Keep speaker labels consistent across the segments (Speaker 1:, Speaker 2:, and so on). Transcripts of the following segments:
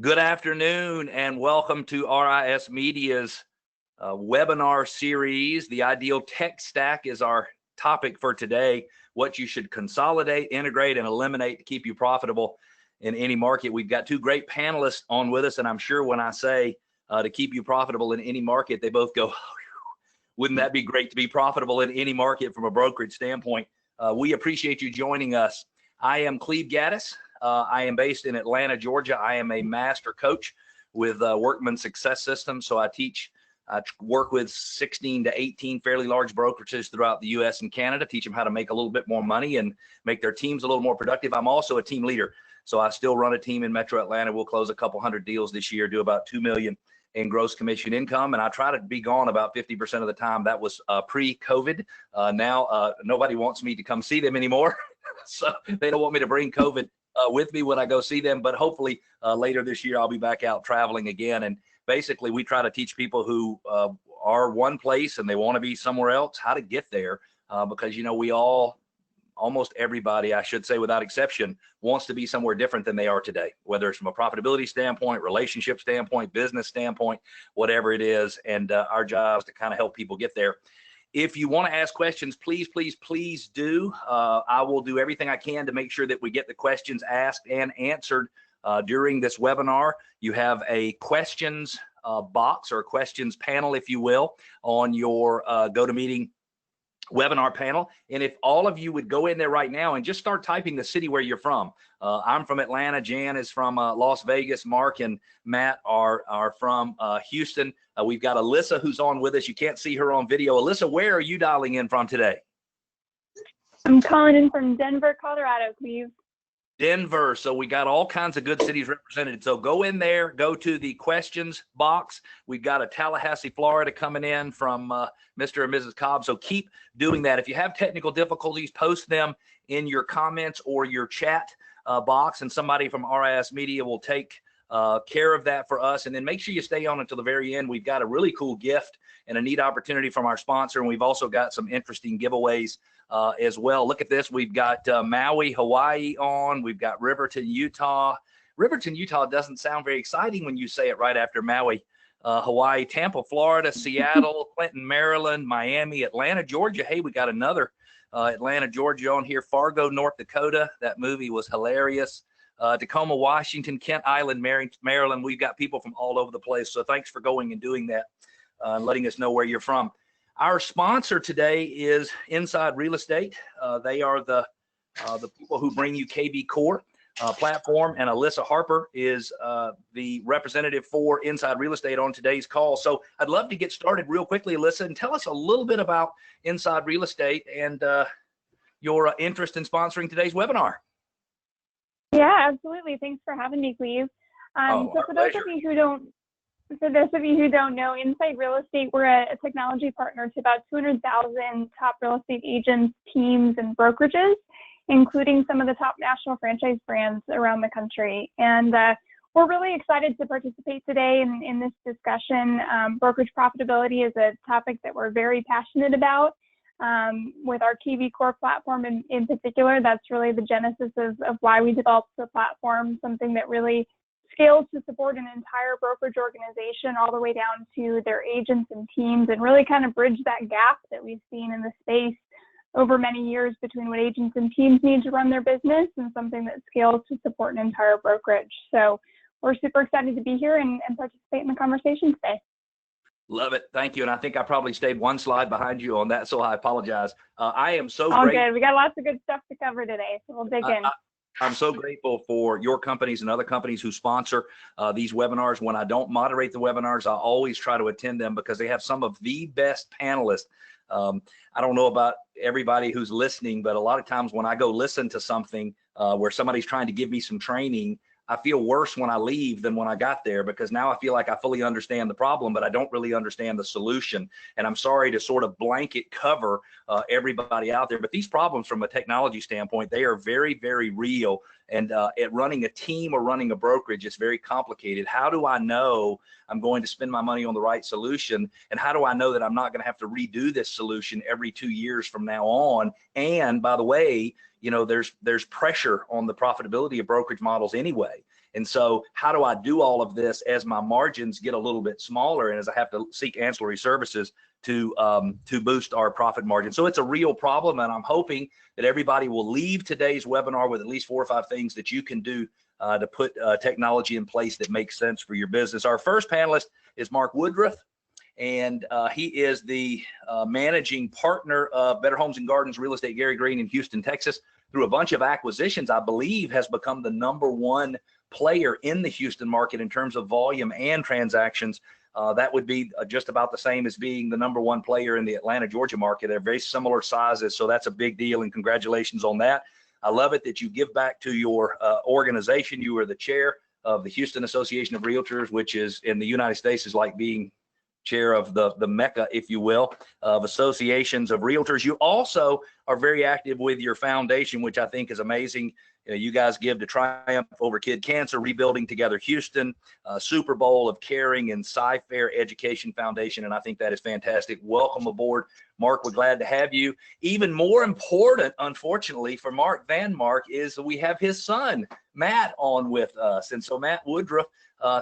Speaker 1: Good afternoon and welcome to RISmedia's webinar series. The ideal tech stack is our topic for today. What you should consolidate, integrate, and eliminate to keep you profitable in any market. We've got two great panelists on with us, and I'm sure when I say to keep you profitable in any market, they both go, wouldn't that be great to be profitable in any market from a brokerage standpoint? We appreciate you joining us. I am Cleve Gaddis. I am based in Atlanta, Georgia. I am a master coach with Workman Success Systems. So I work with 16 to 18 fairly large brokerages throughout the US and Canada, teach them how to make a little bit more money and make their teams a little more productive. I'm also a team leader. So I still run a team in Metro Atlanta. We'll close a couple hundred deals this year, do about 2 million in gross commission income. And I try to be gone about 50% of the time. That was pre-COVID. Now nobody wants me to come see them anymore. So they don't want me to bring COVID with me when I go see them, but hopefully later this year I'll be back out traveling again. And basically we try to teach people who are one place and they want to be somewhere else how to get there, because we all, almost everybody, I should say without exception, wants to be somewhere different than they are today, whether it's from a profitability standpoint, relationship standpoint, business standpoint, whatever it is. And our job is to kind of help people get there. If you want to ask questions, please, please, please do. I will do everything I can to make sure that we get the questions asked and answered during this webinar. You have a questions box or a questions panel, if you will, on your GoToMeeting webinar panel. And if all of you would go in there right now and just start typing the city where you're from. I'm from Atlanta. Jan is from Las Vegas. Mark and Matt are from Houston. We've got Alyssa who's on with us. You can't see her on video. Alyssa, where are you dialing in from today?
Speaker 2: I'm calling in from Denver, Colorado, please.
Speaker 1: Denver. So we got all kinds of good cities represented. So go in there, go to the questions box. We've got a Tallahassee, Florida coming in from Mr. and Mrs. Cobb. So keep doing that. If you have technical difficulties, post them in your comments or your chat box, and somebody from RISmedia will take care of that for us. And then make sure you stay on until the very end. We've got a really cool gift and a neat opportunity from our sponsor. And we've also got some interesting giveaways as well. Look at this. We've got Maui, Hawaii on. We've got Riverton, Utah. Riverton, Utah doesn't sound very exciting when you say it right after Maui. Hawaii, Tampa, Florida, Seattle, Clinton, Maryland, Miami, Atlanta, Georgia. Hey, we got another Atlanta, Georgia on here. Fargo, North Dakota. That movie was hilarious. Tacoma, Washington, Kent Island, Maryland. We've got people from all over the place. So thanks for going and doing that and letting us know where you're from. Our sponsor today is Inside Real Estate. They are the people who bring you KB Core platform, and Alyssa Harper is the representative for Inside Real Estate on today's call. So I'd love to get started real quickly, Alyssa, and tell us a little bit about Inside Real Estate and your interest in sponsoring today's webinar.
Speaker 2: Yeah, absolutely. Thanks for having me, Cleve. So for those of you who don't know, Inside Real Estate, we're a technology partner to about 200,000 top real estate agents, teams, and brokerages, including some of the top national franchise brands around the country. And we're really excited to participate today in this discussion. Brokerage profitability is a topic that we're very passionate about. With our KB Core platform in particular, that's really the genesis of why we developed the platform, something that really scales to support an entire brokerage organization all the way down to their agents and teams, and really kind of bridge that gap that we've seen in the space over many years between what agents and teams need to run their business and something that scales to support an entire brokerage. So we're super excited to be here and participate in the conversation today.
Speaker 1: Love it. Thank you. And I think I probably stayed one slide behind you on that, so I apologize. I am so
Speaker 2: all
Speaker 1: grateful.
Speaker 2: Good. We got lots of good stuff to cover today, so we'll dig in.
Speaker 1: I'm so grateful for your companies and other companies who sponsor these webinars. When I don't moderate the webinars, I always try to attend them because they have some of the best panelists. I don't know about everybody who's listening, but a lot of times when I go listen to something where somebody's trying to give me some training, I feel worse when I leave than when I got there, because now I feel like I fully understand the problem, but I don't really understand the solution. And I'm sorry to sort of blanket cover everybody out there, but these problems from a technology standpoint, they are very, very real. And at running a team or running a brokerage, it's very complicated. How do I know I'm going to spend my money on the right solution? And how do I know that I'm not going to have to redo this solution every 2 years from now on? And by the way, you know, there's pressure on the profitability of brokerage models anyway. And so how do I do all of this as my margins get a little bit smaller and as I have to seek ancillary services to boost our profit margin? So it's a real problem, and I'm hoping that everybody will leave today's webinar with at least 4 or 5 things that you can do to put technology in place that makes sense for your business. Our first panelist is Mark Woodruff, and he is the managing partner of Better Homes and Gardens Real Estate Gary Green in Houston, Texas. Through a bunch of acquisitions, I believe has become the #1 player in the Houston market in terms of volume and transactions. That would be just about the same as being the #1 player in the Atlanta, Georgia market. They're very similar sizes, so that's a big deal, and congratulations on that. I love it that you give back to your organization. You are the chair of the Houston Association of Realtors, which is in the United States is like being chair of the Mecca, if you will, of associations of realtors. You also are very active with your foundation, which I think is amazing. You guys give to Triumph Over Kid Cancer, Rebuilding Together Houston, Super Bowl of Caring, and Sci-Fair Education Foundation, and I think that is fantastic. Welcome aboard, Mark. We're glad to have you. Even more important, unfortunately, for Mark Van Mark is we have his son, Matt, on with us. And so Matt Woodruff,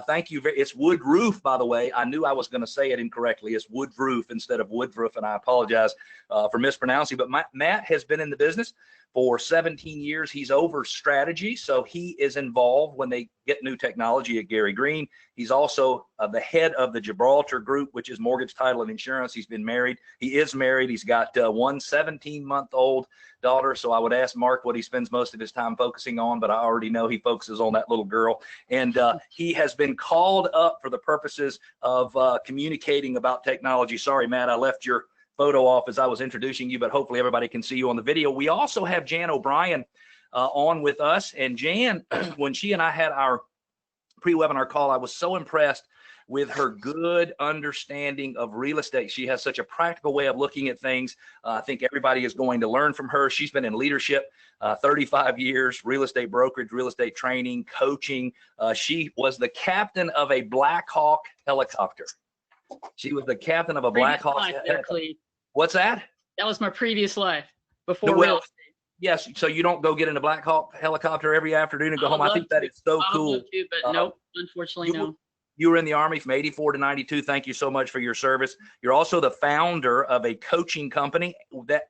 Speaker 1: thank you. It's Woodruff, by the way. I knew I was going to say it incorrectly. It's Woodruff instead of Woodruff, and I apologize for mispronouncing. But Matt has been in the business for 17 years. He's over strategy, so he is involved when they get new technology at Gary Green. He's also the head of the Gibraltar Group, which is mortgage, title, and insurance. He's been married. He is married. He's got one 17-month-old daughter. So I would ask Mark what he spends most of his time focusing on, but I already know he focuses on that little girl. And he has been called up for the purposes of communicating about technology. Sorry, Matt, I left your photo off as I was introducing you, but hopefully everybody can see you on the video. We also have Jan O'Brien on with us. And Jan, when she and I had our pre-webinar call, I was so impressed with her good understanding of real estate. She has such a practical way of looking at things. I think everybody is going to learn from her. She's been in leadership 35 years, real estate brokerage, real estate training, coaching. She was the captain of a Black Hawk helicopter. She was the captain of a Black Hawk helicopter. What's that?
Speaker 3: That was my previous life before real estate.
Speaker 1: Yes, so you don't go get in a Black Hawk helicopter every afternoon and go home. I think that is so cool.
Speaker 3: I would love to, but nope, unfortunately, no.
Speaker 1: You were in the Army from 84 to 92. Thank you so much for your service. You're also the founder of a coaching company that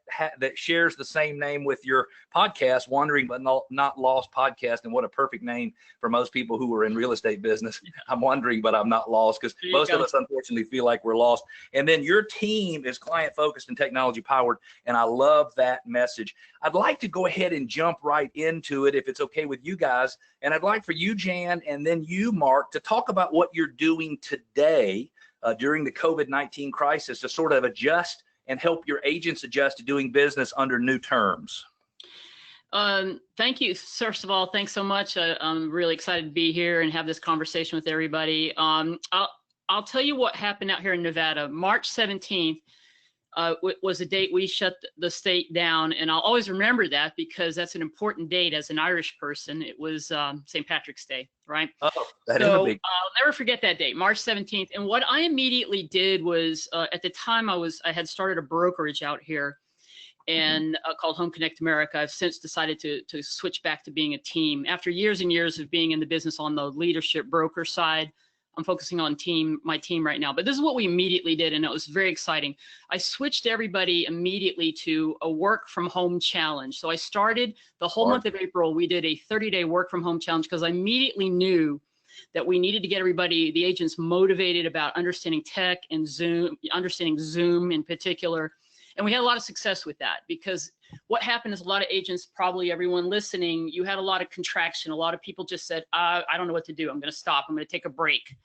Speaker 1: shares the same name with your podcast, Wandering But Not Lost Podcast. And what a perfect name for most people who are in real estate business. I'm wondering, but I'm not lost, because most of us unfortunately feel like we're lost. And then your team is client focused and technology powered. And I love that message. I'd like to go ahead and jump right into it if it's okay with you guys. And I'd like for you, Jan, and then you, Mark, to talk about what you're doing today during the COVID-19 crisis to sort of adjust and help your agents adjust to doing business under new terms.
Speaker 3: Thank you. First of all, thanks so much. I'm really excited to be here and have this conversation with everybody. I'll tell you what happened out here in Nevada. March 17th was a date we shut the state down, and I'll always remember that because that's an important date as an Irish person. It was St. Patrick's Day, right?
Speaker 1: Oh, that is a big.
Speaker 3: I'll never forget that date, March 17th. And what I immediately did was, at the time I had started a brokerage out here, and called Home Connect America. I've since decided to switch back to being a team. After years and years of being in the business on the leadership broker side, I'm focusing on my team right now. But this is what we immediately did, and it was very exciting. I switched everybody immediately to a work from home challenge. So I started the whole month of April. We did a 30-day work from home challenge because I immediately knew that we needed to get everybody, the agents, motivated about understanding tech and Zoom, understanding Zoom in particular. And we had a lot of success with that, because what happened is a lot of agents, probably everyone listening, you had a lot of contraction. A lot of people just said, I don't know what to do. I'm going to stop. I'm going to take a break.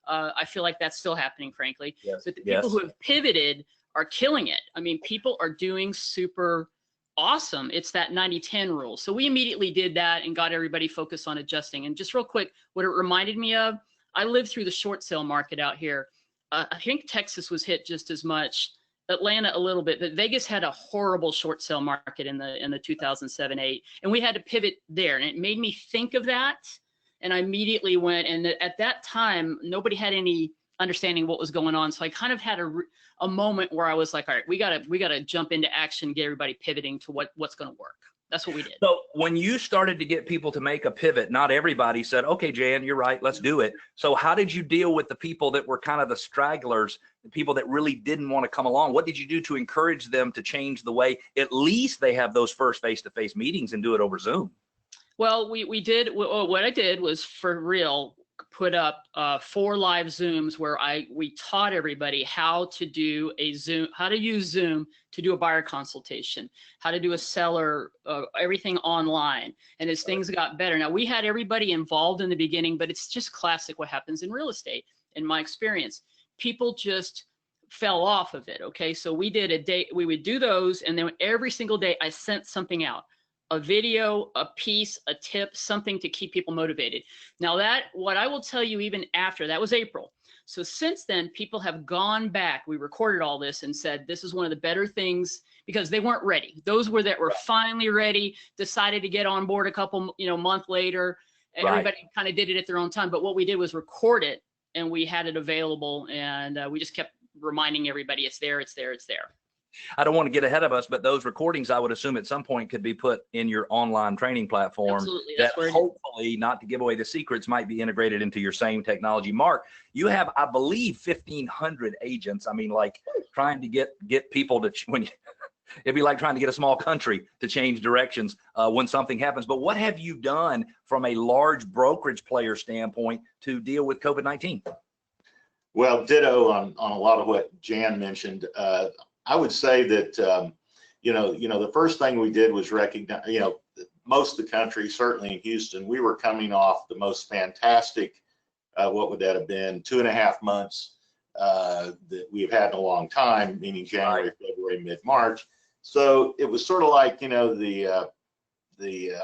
Speaker 3: I feel like that's still happening, frankly.
Speaker 1: Yes.
Speaker 3: But the people who have pivoted are killing it. I mean, people are doing super awesome. It's that 90-10 rule. So we immediately did that and got everybody focused on adjusting. And just real quick, what it reminded me of, I lived through the short sale market out here. I think Texas was hit just as much. Atlanta a little bit, but Vegas had a horrible short sale market in the 2007-8, and we had to pivot there. And it made me think of that, and I immediately went. And at that time, nobody had any understanding what was going on, so I kind of had a moment where I was like, all right, we gotta jump into action, get everybody pivoting to what's going to work. that's what we did.
Speaker 1: So when you started to get people to make a pivot, not everybody said, okay, Jan, you're right, let's do it. So how did you deal with the people that were kind of the stragglers, the people that really didn't want to come along? What did you do to encourage them to change the way at least they have those first face-to-face meetings and do it over Zoom?
Speaker 3: Well, we did, what I did was for real, put up 4 live Zooms where we taught everybody how to do how to use Zoom to do a buyer consultation, how to do a seller, everything online. And as things got better, now we had everybody involved in the beginning, but it's just classic what happens in real estate. In my experience, people just fell off of it. Okay, so we did a day, we would do those, and then every single day I sent something out. A video, a piece, a tip, something to keep people motivated. Now what I will tell you even after, that was April. So since then, people have gone back. We recorded all this and said, this is one of the better things, because they weren't ready. Those that were finally ready, decided to get on board a couple, month later. Everybody kind of did it at their own time. But what we did was record it, and we had it available, and we just kept reminding everybody, it's there, it's there, it's there.
Speaker 1: I don't want to get ahead of us, but those recordings, I would assume at some point could be put in your online training platform.
Speaker 3: Absolutely.
Speaker 1: That hopefully, not to give away the secrets, might be integrated into your same technology. Mark, you have, I believe, 1,500 agents. I mean, like trying to get people to, it'd be like trying to get a small country to change directions when something happens. But what have you done from a large brokerage player standpoint to deal with COVID-19?
Speaker 4: Well, ditto on a lot of what Jan mentioned. I would say that, the first thing we did was recognize, most of the country, certainly in Houston, we were coming off the most fantastic, what would that have been, 2.5 months that we've had in a long time, meaning January, February, mid-March. So it was sort of like, the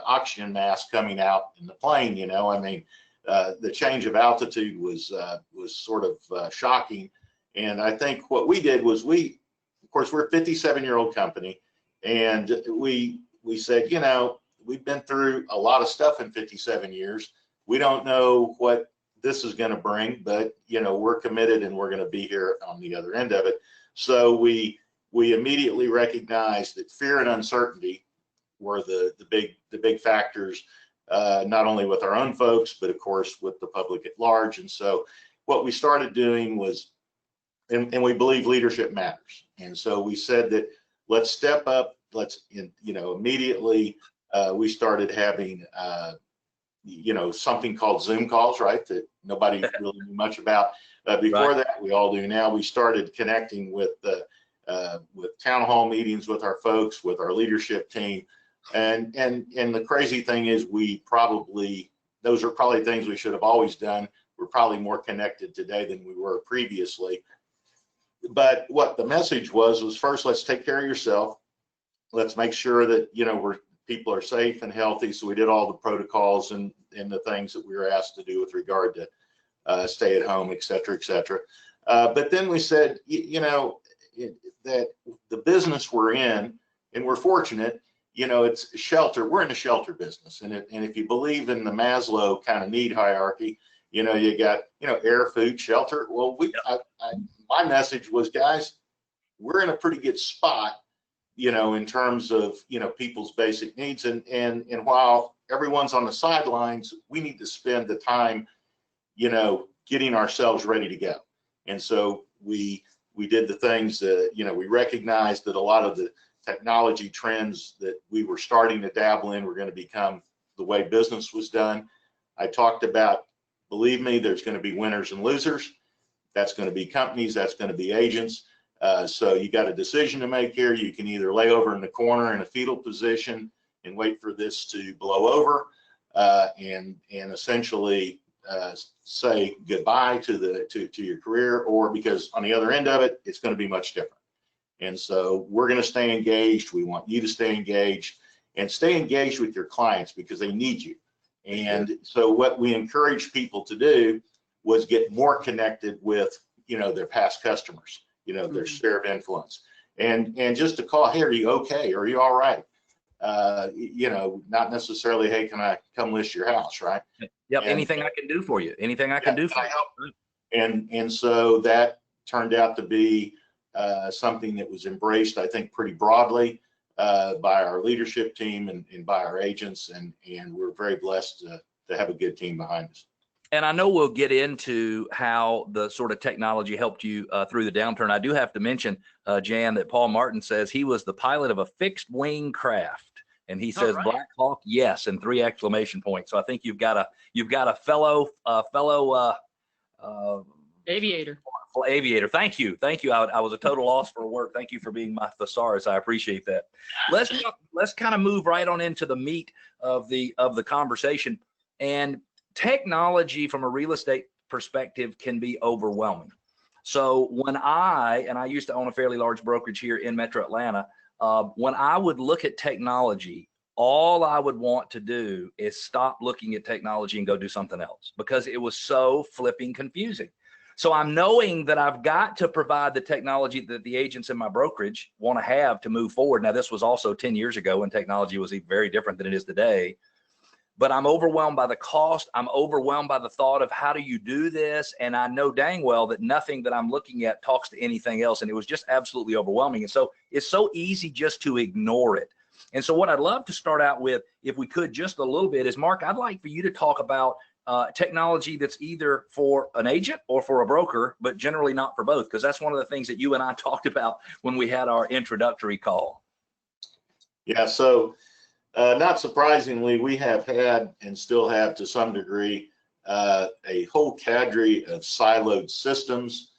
Speaker 4: oxygen mask coming out in the plane, I mean, the change of altitude was sort of shocking. And I think what we did was of course, we're a 57-year-old company, and we said, we've been through a lot of stuff in 57 years. We don't know what this is going to bring, but we're committed, and we're going to be here on the other end of it. So we immediately recognized that fear and uncertainty were the big factors, not only with our own folks, but of course with the public at large. And so what we started doing was, and we believe leadership matters. And so we said that let's step up, immediately we started having, something called Zoom calls, right? That nobody really knew much about before that. We all do now. We started connecting with town hall meetings with our folks, with our leadership team. And the crazy thing is those are probably things we should have always done. We're probably more connected today than we were previously. But what the message was first, let's take care of yourself. Let's make sure that, people are safe and healthy. So we did all the protocols and the things that we were asked to do with regard to stay at home, et cetera, et cetera. But then we said, that the business we're in, and we're fortunate, it's shelter. We're in the shelter business. And if you believe in the Maslow kind of need hierarchy, you got, air, food, shelter. Well, my message was, guys, we're in a pretty good spot, in terms of, people's basic needs. And while everyone's on the sidelines, we need to spend the time, getting ourselves ready to go. And so we did the things that, we recognized that a lot of the technology trends that we were starting to dabble in were going to become the way business was done. I talked about, believe me, there's going to be winners and losers. That's going to be companies, that's going to be agents. So you got a decision to make here. You can either lay over in the corner in a fetal position and wait for this to blow over and essentially say goodbye to your career, or because on the other end of it, it's going to be much different. And so we're going to stay engaged. We want you to stay engaged and stay engaged with your clients because they need you. And so what we encourage people to do was get more connected with, their past customers, their sphere of influence, and just to call, hey, are you okay? Are you all right? Not necessarily, hey, can I come list your house, right?
Speaker 1: Yep. Anything I can do for you? Anything I can do for you?
Speaker 4: And so that turned out to be something that was embraced, I think, pretty broadly. by our leadership team and by our agents, and we're very blessed to have a good team behind us.
Speaker 1: And I know we'll get into how the sort of technology helped you through the downturn. I do have to mention, Jan, that Paul Martin says he was the pilot of a fixed wing craft, and he says Black Hawk, yes, and 3 exclamation points. So I think you've got a fellow
Speaker 3: aviator.
Speaker 1: Aviator. Thank you. I was a total loss for work. Thank you for being my thesaurus. I appreciate that. Let's kind of move right on into the meat of the conversation. And technology from a real estate perspective can be overwhelming. So when I used to own a fairly large brokerage here in Metro Atlanta, when I would look at technology, all I would want to do is stop looking at technology and go do something else, because it was so flipping confusing. So I'm knowing that I've got to provide the technology that the agents in my brokerage want to have to move forward. Now, this was also 10 years ago when technology was very different than it is today. But I'm overwhelmed by the cost. I'm overwhelmed by the thought of how do you do this? And I know dang well that nothing that I'm looking at talks to anything else. And it was just absolutely overwhelming. And so it's so easy just to ignore it. And so what I'd love to start out with, if we could just a little bit, is Mark, I'd like for you to talk about technology that's either for an agent or for a broker, but generally not for both, because that's one of the things that you and I talked about when we had our introductory call.
Speaker 4: Yeah, so not surprisingly, we have had and still have to some degree a whole cadre of siloed systems,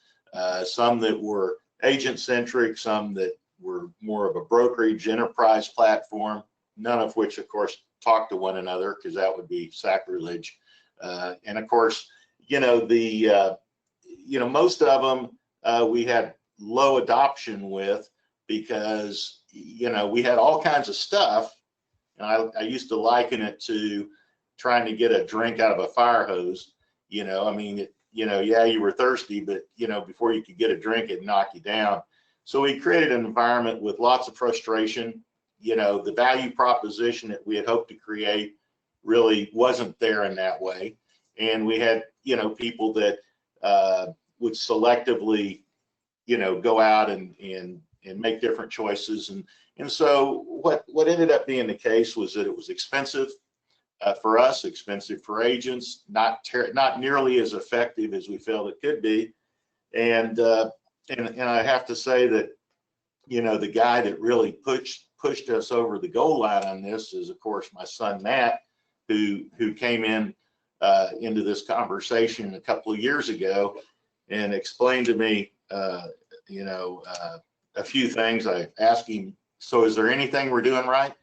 Speaker 4: some that were agent-centric, some that were more of a brokerage enterprise platform, none of which, of course, talk to one another, because that would be sacrilege. And of course, most of them we had low adoption with, because we had all kinds of stuff. And I used to liken it to trying to get a drink out of a fire hose. Yeah, you were thirsty, but before you could get a drink, it knocked you down. So we created an environment with lots of frustration. The value proposition that we had hoped to create really wasn't there in that way. And we had, people that would selectively, go out and make different choices. And so what ended up being the case was that it was expensive for us, expensive for agents, not nearly as effective as we felt it could be. And I have to say that, the guy that really pushed us over the goal line on this is, of course, my son, Matt, who came into this conversation a couple of years ago and explained to me, a few things. I asked him, so is there anything we're doing right?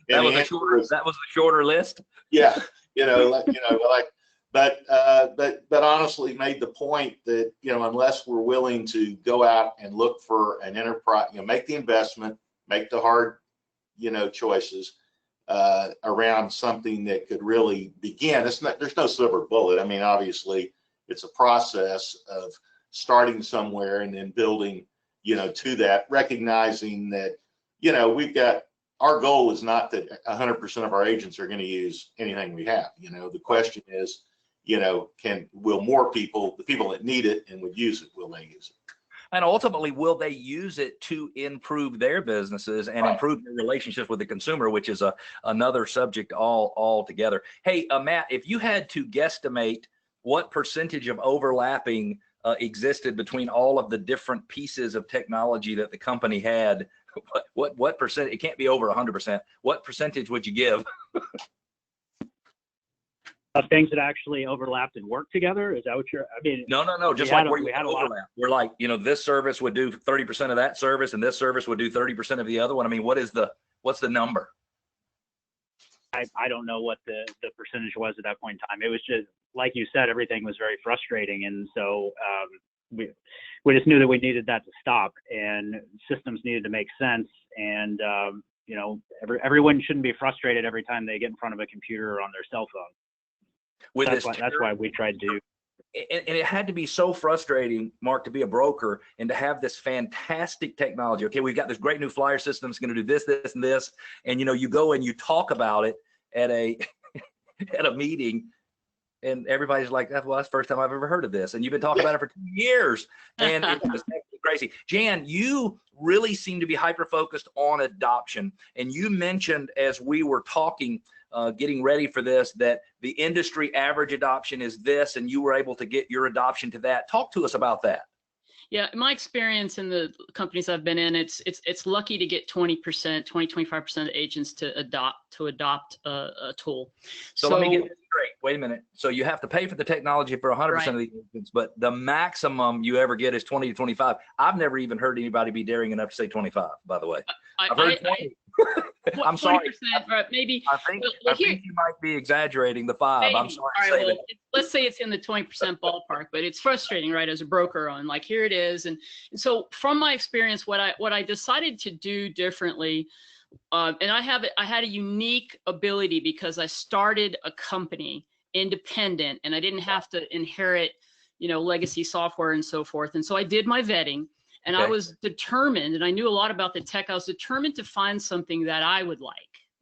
Speaker 1: That was a shorter list.
Speaker 4: Yeah, but honestly made the point that, unless we're willing to go out and look for an enterprise, make the investment, make the hard, choices around something that could really begin. There's no silver bullet. I mean, obviously it's a process of starting somewhere and then building, to that, recognizing that, our goal is not that 100% of our agents are going to use anything we have. The question is, will more people, the people that need it and would use it, will they use it?
Speaker 1: And ultimately, will they use it to improve their businesses and improve their relationships with the consumer, which is another subject altogether. Hey, Matt, if you had to guesstimate what percentage of overlapping existed between all of the different pieces of technology that the company had, what percent? It can't be over 100%. What percentage would you give?
Speaker 5: Of things that actually overlapped and worked together? Is that what you're,
Speaker 1: No. Just like where you had overlap. We're like, this service would do 30% of that service and this service would do 30% of the other one. I mean, what's the number?
Speaker 5: I don't know what the percentage was at that point in time. It was just, like you said, everything was very frustrating. And so we just knew that we needed that to stop, and systems needed to make sense. And, everyone shouldn't be frustrated every time they get in front of a computer or on their cell phone. That's why we tried to.
Speaker 1: And it had to be so frustrating, Mark, to be a broker and to have this fantastic technology. Okay, we've got this great new flyer system that's going to do this, this, and this. And, you go and you talk about it at a meeting, and everybody's like, well, that's the first time I've ever heard of this. And you've been talking about it for 2 years. And crazy. Jan, you really seem to be hyper-focused on adoption. And you mentioned as we were talking, getting ready for this, that the industry average adoption is this, and you were able to get your adoption to that. Talk to us about that.
Speaker 3: Yeah, my experience in the companies I've been in, it's lucky to get 20%, 25% of agents to adopt a tool.
Speaker 1: So let me get this straight. Wait a minute. So you have to pay for the technology for 100% of the agents, but the maximum you ever get is 20 to 25. I've never even heard anybody be daring enough to say 25, by the way. I've heard 20. I'm sorry.
Speaker 3: Maybe.
Speaker 1: I think you might be exaggerating the 5.
Speaker 3: Maybe.
Speaker 1: I'm sorry to say that.
Speaker 3: Let's say it's in the 20% ballpark, but it's frustrating, right? As a broker, on like, here it is, and so from my experience, what I decided to do differently, and I had a unique ability because I started a company independent, and I didn't have to inherit, legacy software and so forth, and so I did my vetting. And I was determined, and I knew a lot about the tech. I was determined to find something that I would like,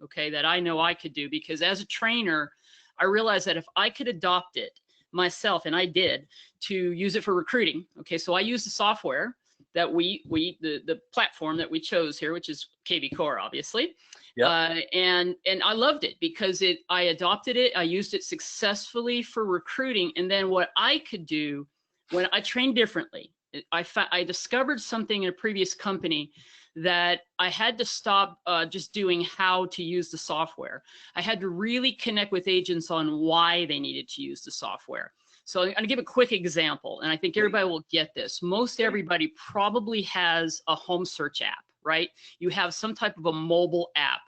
Speaker 3: okay, that I know I could do. Because as a trainer, I realized that if I could adopt it myself, and I did, to use it for recruiting, okay, so I used the software that the platform that we chose here, which is KV Core, obviously. And I loved it because I adopted it. I used it successfully for recruiting. And then what I could do when I trained differently, I discovered something in a previous company that I had to stop just doing how to use the software. I had to really connect with agents on why they needed to use the software. So I'm going to give a quick example, and I think everybody will get this. Most everybody probably has a home search app, right? You have some type of a mobile app.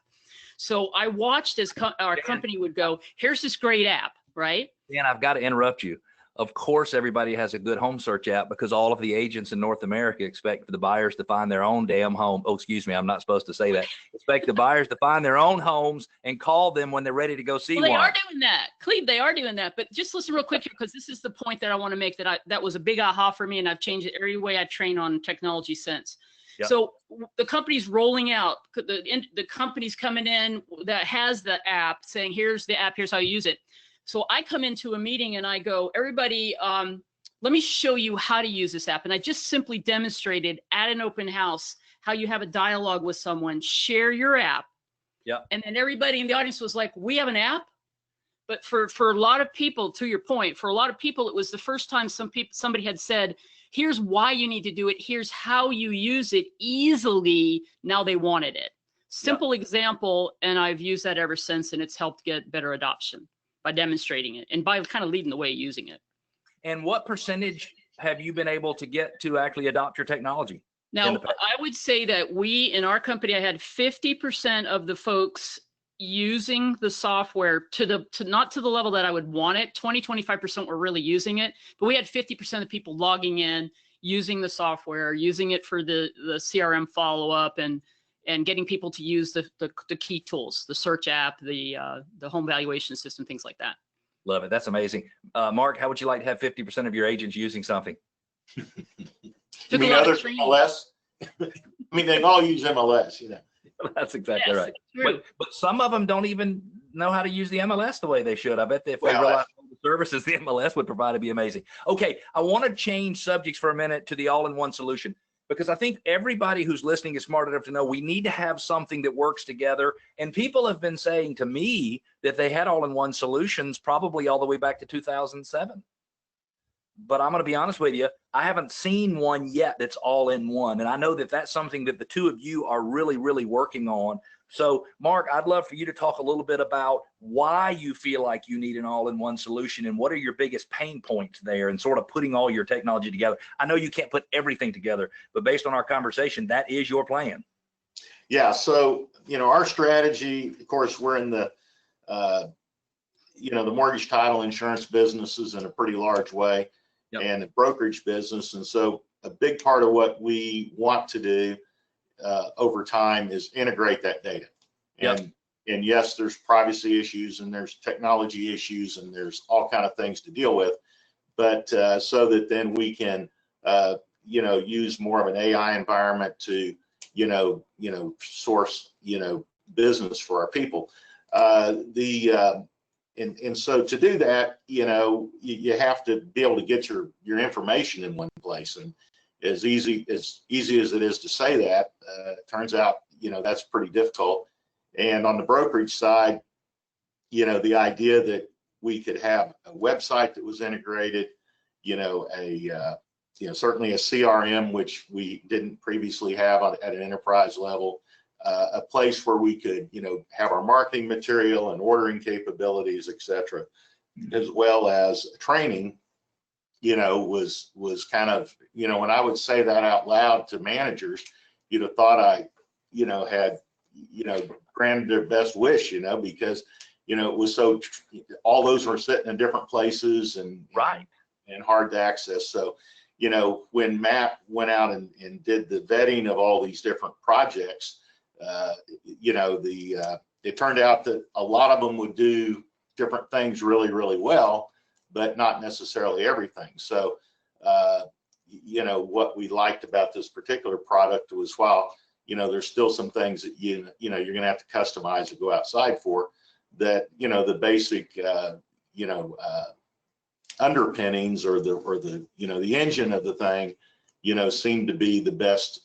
Speaker 3: So I watched as our company would go, here's this great app, right?
Speaker 1: Dan, I've got to interrupt you. Of course, everybody has a good home search app because all of the agents in North America expect for the buyers to find their own damn home. Oh, excuse me, I'm not supposed to say that. Expect the buyers to find their own homes and call them when they're ready to go see one.
Speaker 3: They are doing that, Cleve. They are doing that. But just listen real quick here, because this is the point that I want to make. That was a big aha for me, and I've changed it every way I train on technology since. Yep. So the company's rolling out. The company's coming in that has the app, saying, "Here's the app. Here's how you use it." So I come into a meeting and I go, everybody, let me show you how to use this app. And I just simply demonstrated at an open house how you have a dialogue with someone, share your app.
Speaker 1: Yeah.
Speaker 3: And then everybody in the audience was like, we have an app? But for a lot of people, to your point, for a lot of people, it was the first time somebody had said, here's why you need to do it. Here's how you use it easily. Now they wanted it. Simple example. And I've used that ever since, and it's helped get better adoption by demonstrating it and by kind of leading the way using it.
Speaker 1: And what percentage have you been able to get to actually adopt your technology?
Speaker 3: Now, I would say that in our company, I had 50% of the folks using the software not to the level that I would want it. 25% were really using it, but we had 50% of people logging in, using the software, using it for the CRM follow-up, and getting people to use the key tools, the search app, the home valuation system, things like that.
Speaker 1: Love it. That's amazing. Mark, how would you like to have 50% of your agents using something?
Speaker 4: You mean other MLS? I mean, they all use MLS,
Speaker 1: That's exactly right. But some of them don't even know how to use the MLS the way they should. I bet if they realize all the services the MLS would provide, it'd be amazing. Okay, I want to change subjects for a minute to the all-in-one solution, because I think everybody who's listening is smart enough to know we need to have something that works together. And people have been saying to me that they had all-in-one solutions probably all the way back to 2007. But I'm going to be honest with you, I haven't seen one yet that's all-in-one. And I know that that's something that the two of you are really, really working on. So, Mark, I'd love for you to talk a little bit about why you feel like you need an all-in-one solution and what are your biggest pain points there and sort of putting all your technology together. I know you can't put everything together, but based on our conversation, that is your plan.
Speaker 4: Yeah. So, our strategy, of course, we're in the, the mortgage title insurance businesses in a pretty large way, and the brokerage business. And so a big part of what we want to do over time is integrate that data. And yes, there's privacy issues and there's technology issues and there's all kind of things to deal with, but so that then we can use more of an AI environment to source business for our people. And so to do that, you have to be able to get your information in one place. as easy as it is to say that, it turns out, that's pretty difficult. And on the brokerage side, the idea that we could have a website that was integrated, certainly a CRM, which we didn't previously have at an enterprise level, a place where we could, have our marketing material and ordering capabilities, et cetera, as well as training, was kind of, when I would say that out loud to managers, you'd have thought I, had, granted their best wish, because, it was so, all those were sitting in different places and hard to access. So, when Matt went out and did the vetting of all these different projects, it turned out that a lot of them would do different things really, really well, but not necessarily everything. So, what we liked about this particular product was, while, there's still some things that you're going to have to customize or go outside for, that, the basic, underpinnings or the engine of the thing, seemed to be the best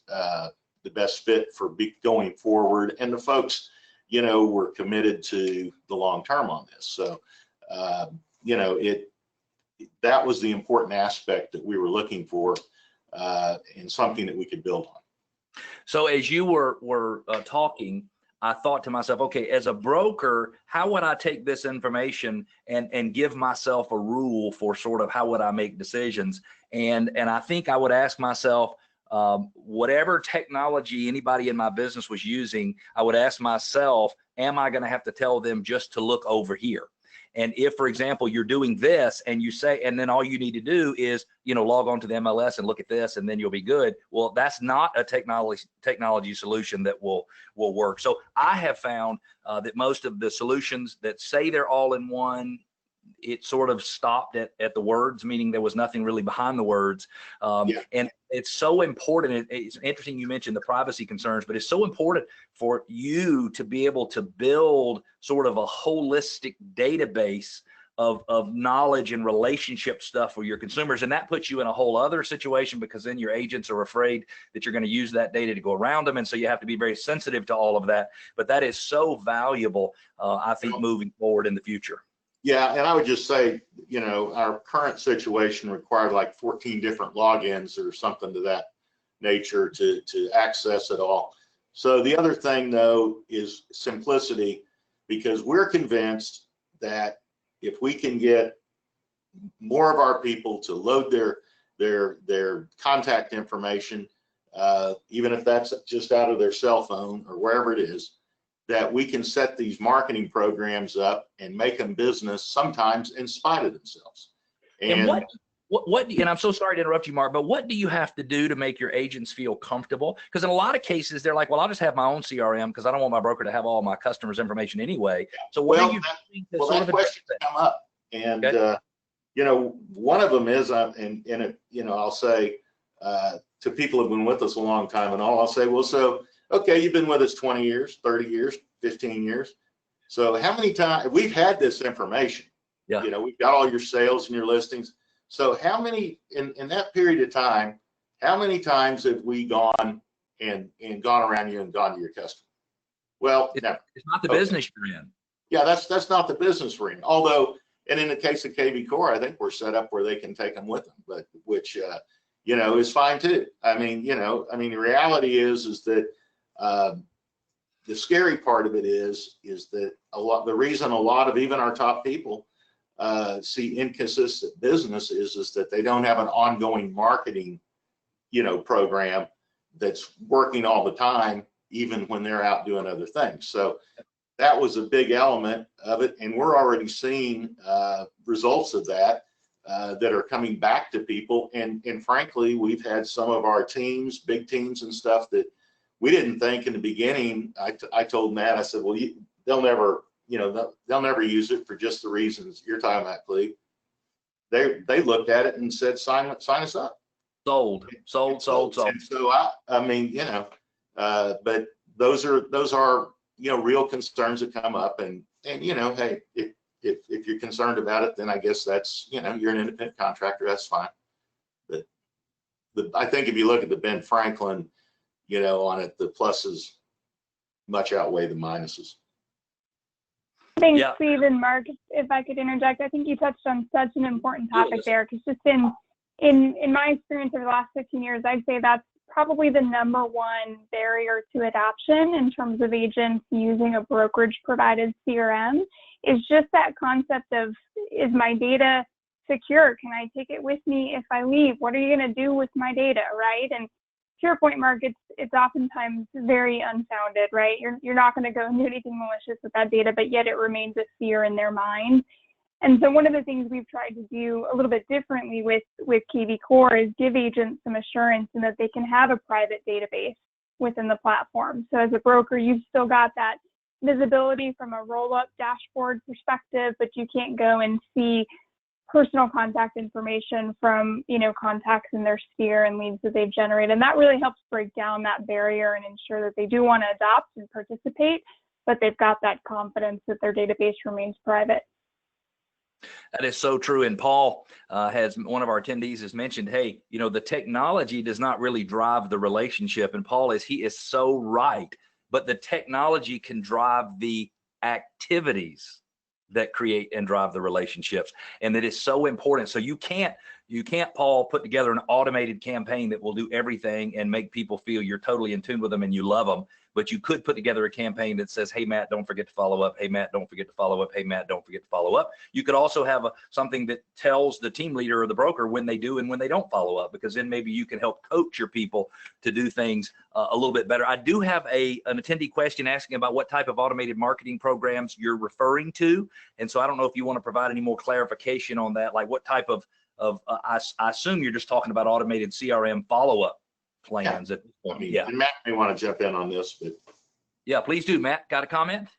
Speaker 4: fit for going forward. And the folks, were committed to the long term on this. So, that was the important aspect that we were looking for, and something that we could build on.
Speaker 1: So as you were talking, I thought to myself, okay, as a broker, how would I take this information and give myself a rule for sort of how would I make decisions? And I think I would ask myself, whatever technology anybody in my business was using, I would ask myself, am I going to have to tell them just to look over here? And if, for example, you're doing this and you say, and then all you need to do is, log on to the MLS and look at this, and then you'll be good. Well, that's not a technology solution that will work. So I have found that most of the solutions that say they're all in one, it sort of stopped at the words, meaning there was nothing really behind the words. And it's so important. It's interesting you mentioned the privacy concerns, but it's so important for you to be able to build sort of a holistic database of knowledge and relationship stuff for your consumers. And that puts you in a whole other situation, because then your agents are afraid that you're going to use that data to go around them. And so you have to be very sensitive to all of that. But that is so valuable, I think, moving forward in the future.
Speaker 4: Yeah, and I would just say, our current situation required like 14 different logins or something to that nature to access it all. So the other thing, though, is simplicity, because we're convinced that if we can get more of our people to load their contact information, even if that's just out of their cell phone or wherever it is, that we can set these marketing programs up and make them business sometimes in spite of themselves.
Speaker 1: And what and I'm so sorry to interrupt you, Mark, but what do you have to do to make your agents feel comfortable? Because in a lot of cases, they're like, well, I'll just have my own CRM because I don't want my broker to have all my customers' information anyway. So what are you doing to sort of
Speaker 4: question come up? And, one of them is, I'll say to people who've been with us a long time and all, I'll say, well, so, okay, you've been with us 20 years, 30 years, 15 years. So how many times we've had this information?
Speaker 1: Yeah.
Speaker 4: We've got all your sales and your listings. So how many in that period of time, how many times have we gone and gone around you and gone to your customer? Well,
Speaker 1: it's not the business you're in.
Speaker 4: Yeah, that's not the business we're in. Although, and in the case of KV Core, I think we're set up where they can take them with them, but which is fine too. The reality is that the scary part of it is that the reason a lot of even our top people see inconsistent business is that they don't have an ongoing marketing, program that's working all the time, even when they're out doing other things. So that was a big element of it, and we're already seeing results of that that are coming back to people. And frankly, we've had some of our teams, big teams and stuff, that we didn't think in the beginning. I told Matt, I said, well, they'll never use it for just the reasons you're talking about, Cleve. They looked at it and said, sign us up.
Speaker 1: Sold. And so
Speaker 4: but those are real concerns that come up, and hey, if you're concerned about it, then I guess that's you're an independent contractor, that's fine. But I think if you look at the Ben Franklin, on it, the pluses much outweigh the minuses.
Speaker 2: Thanks, Steve and Mark. If I could interject, I think you touched on such an important topic there, because just in my experience over the last 15 years, I'd say that's probably the number one barrier to adoption in terms of agents using a brokerage provided CRM, is just that concept of, is my data secure? Can I take it with me if I leave? What are you going to do with my data, right? And to your point, Mark, it's oftentimes very unfounded, right? You're not going to go and do anything malicious with that data, but yet it remains a fear in their mind. And so one of the things we've tried to do a little bit differently with KV Core is give agents some assurance in that they can have a private database within the platform. So as a broker, you've still got that visibility from a roll-up dashboard perspective, but you can't go and see personal contact information from, contacts in their sphere and leads that they've generated. And that really helps break down that barrier and ensure that they do want to adopt and participate, but they've got that confidence that their database remains private.
Speaker 1: That is so true. And Paul one of our attendees has mentioned, hey, the technology does not really drive the relationship. And Paul he is so right, but the technology can drive the activities that create and drive the relationships. And that is so important. So you can't, Paul, put together an automated campaign that will do everything and make people feel you're totally in tune with them and you love them. But you could put together a campaign that says, hey, Matt, don't forget to follow up. Hey, Matt, don't forget to follow up. Hey, Matt, don't forget to follow up. You could also have something that tells the team leader or the broker when they do and when they don't follow up, because then maybe you can help coach your people to do things a little bit better. I do have an attendee question asking about what type of automated marketing programs you're referring to. And so I don't know if you want to provide any more clarification on that, like what type of I assume you're just talking about automated CRM follow-up plans at this point. Yeah.
Speaker 4: And Matt may want to jump in on this, but
Speaker 1: yeah, please do. Matt, got a comment?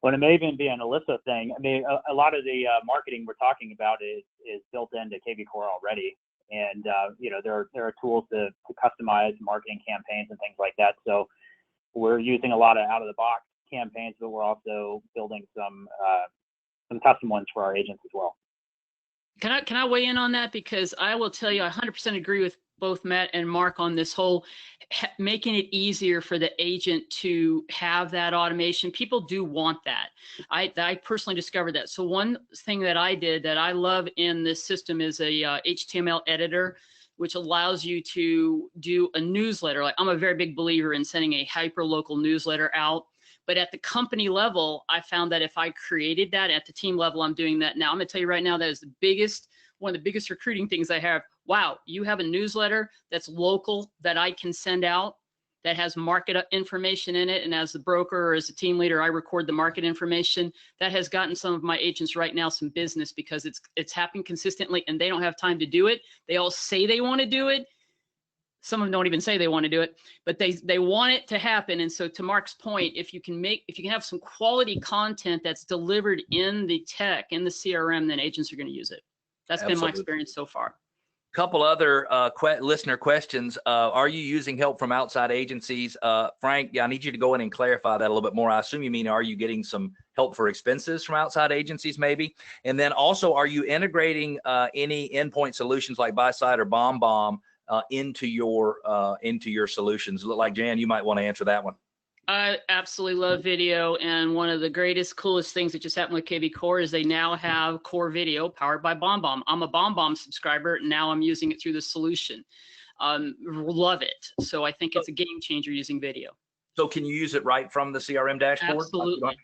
Speaker 5: Well, it may even be an Alyssa thing. I mean, a lot of the marketing we're talking about is built into KV Core already, and there are tools to customize marketing campaigns and things like that. So we're using a lot of out-of-the-box campaigns, but we're also building some custom ones for our agents as well.
Speaker 3: Can I weigh in on that? Because I will tell you, I 100% agree with both Matt and Mark on this whole making it easier for the agent to have that automation. People do want that. I personally discovered that. So one thing that I did that I love in this system is a HTML editor, which allows you to do a newsletter. Like, I'm a very big believer in sending a hyper-local newsletter out. But at the company level, I found that if I created that at the team level, I'm doing that now. I'm going to tell you right now, that is one of the biggest recruiting things I have. Wow, you have a newsletter that's local that I can send out that has market information in it. And as the broker or as a team leader, I record the market information. That has gotten some of my agents right now some business, because it's happening consistently and they don't have time to do it. They all say they want to do it. Some of them don't even say they want to do it, but they want it to happen. And so to Mark's point, if you can have some quality content that's delivered in the tech, in the CRM, then agents are going to use it. That's been my experience so far.
Speaker 1: Couple other listener questions. Are you using help from outside agencies? Frank, I need you to go in and clarify that a little bit more. I assume you mean, are you getting some help for expenses from outside agencies maybe? And then also, are you integrating any endpoint solutions like BuySide or BombBomb into your solutions? Look like Jan, you might want to answer that one.
Speaker 3: I absolutely love video, and one of the greatest, coolest things that just happened with KV Core is they now have Core Video powered by BombBomb. I'm a BombBomb subscriber, and now I'm using it through the solution. Love it. So I think it's a game changer using video.
Speaker 1: So can you use it right from the CRM dashboard?
Speaker 3: Absolutely.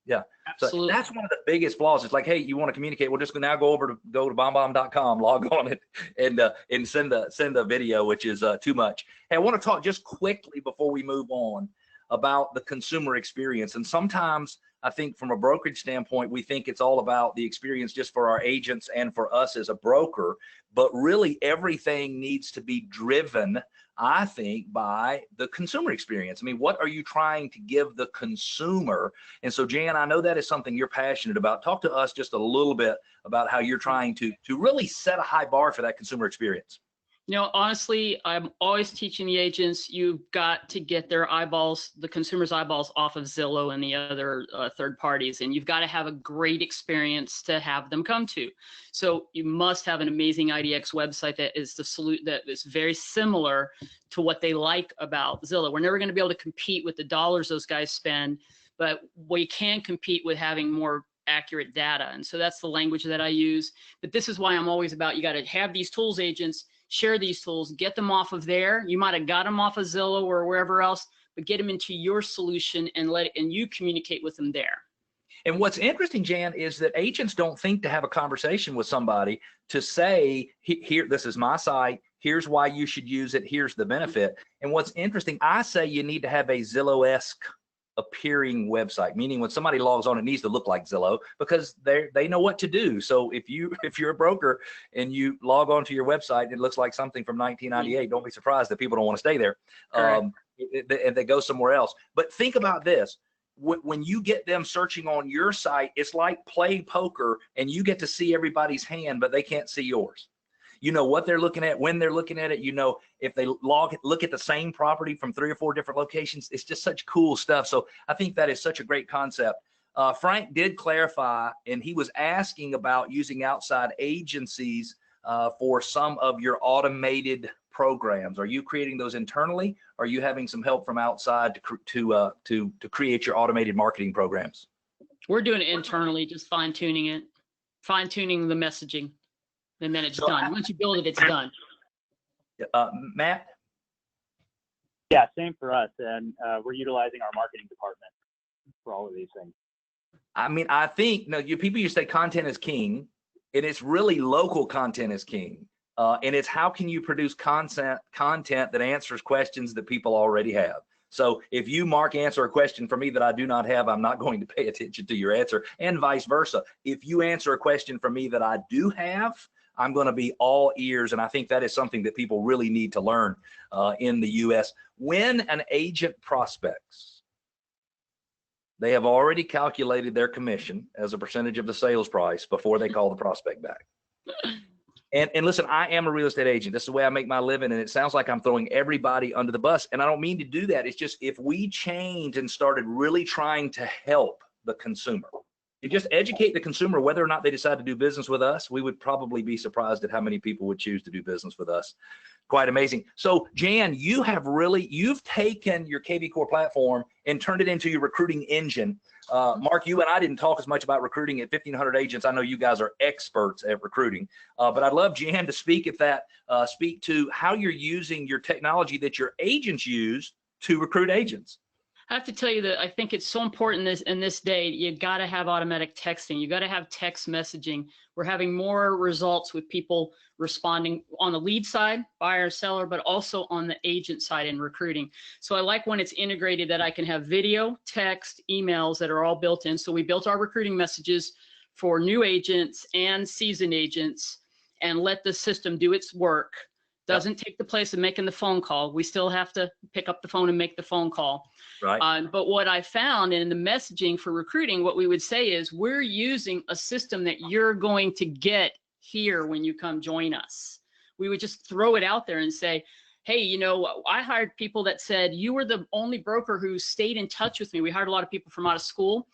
Speaker 1: Yeah,
Speaker 3: absolutely.
Speaker 1: So that's one of the biggest flaws. It's like, hey, you want to communicate? We'll just now go to bombbomb.com, log on it, and send the video, which is too much. Hey, I want to talk just quickly before we move on about the consumer experience. And sometimes I think from a brokerage standpoint, we think it's all about the experience just for our agents and for us as a broker, but really everything needs to be driven, I think, by the consumer experience. I mean, what are you trying to give the consumer? And so, Jan, I know that is something you're passionate about. Talk to us just a little bit about how you're trying to really set a high bar for that consumer experience.
Speaker 3: You know, honestly, I'm always teaching the agents, you've got to get their eyeballs, the consumer's eyeballs off of Zillow and the other third parties, and you've got to have a great experience to have them come to. So you must have an amazing IDX website that is that is very similar to what they like about Zillow. We're never going to be able to compete with the dollars those guys spend, but we can compete with having more accurate data. And so that's the language that I use. But this is why I'm always about, you got to have these tools, agents, share these tools, get them off of there. You might have got them off of Zillow or wherever else, but get them into your solution and you communicate with them there.
Speaker 1: And what's interesting, Jan, is that agents don't think to have a conversation with somebody to say, here, this is my site, here's why you should use it, here's the benefit. And what's interesting, I say you need to have a Zillow-esque appearing website, meaning when somebody logs on, it needs to look like Zillow, because they know what to do. So if you're a broker and you log on to your website and it looks like something from 1998, don't be surprised that people don't want to stay there, and they go somewhere else. But think about this. When you get them searching on your site, it's like play poker, and you get to see everybody's hand, but they can't see yours. You know what they're looking at, when they're looking at it. You know, if they look at the same property from 3 or 4 different locations, it's just such cool stuff. So I think that is such a great concept. Frank did clarify, and he was asking about using outside agencies for some of your automated programs. Are you creating those internally? Or are you having some help from outside to create your automated marketing programs?
Speaker 3: We're doing it internally, just fine-tuning it, fine-tuning the messaging. And then it's done. Once you build it, it's done.
Speaker 1: Matt?
Speaker 5: Yeah, same for us. And we're utilizing our marketing department for all of these things.
Speaker 1: I mean, I think, people used to say content is king, and it's really local content is king. And it's how can you produce content that answers questions that people already have. So if you, Mark, answer a question for me that I do not have, I'm not going to pay attention to your answer, and vice versa. If you answer a question for me that I do have, I'm going to be all ears, and I think that is something that people really need to learn in the U.S. When an agent prospects, they have already calculated their commission as a percentage of the sales price before they call the prospect back. And listen, I am a real estate agent. That's the way I make my living, and it sounds like I'm throwing everybody under the bus, and I don't mean to do that. It's just if we changed and started really trying to help the consumer, you just educate the consumer whether or not they decide to do business with us, we would probably be surprised at how many people would choose to do business with us. Quite amazing. So Jan, you've taken your KV Core platform and turned it into your recruiting engine. Mark, you and I didn't talk as much about recruiting at 1,500 agents. I know you guys are experts at recruiting, but I'd love Jan to speak to how you're using your technology that your agents use to recruit agents.
Speaker 3: I have to tell you that I think it's so important in this day. You got to have automatic texting. You got to have text messaging. We're having more results with people responding on the lead side, buyer, seller, but also on the agent side in recruiting. So I like when it's integrated that I can have video, text, emails that are all built in. So we built our recruiting messages for new agents and seasoned agents and let the system do its work. Doesn't take the place of making the phone call. We still have to pick up the phone and make the phone call.
Speaker 1: Right.
Speaker 3: But what I found in the messaging for recruiting, what we would say is we're using a system that you're going to get here when you come join us. We would just throw it out there and say, hey, you know, I hired people that said you were the only broker who stayed in touch with me. We hired a lot of people from out of school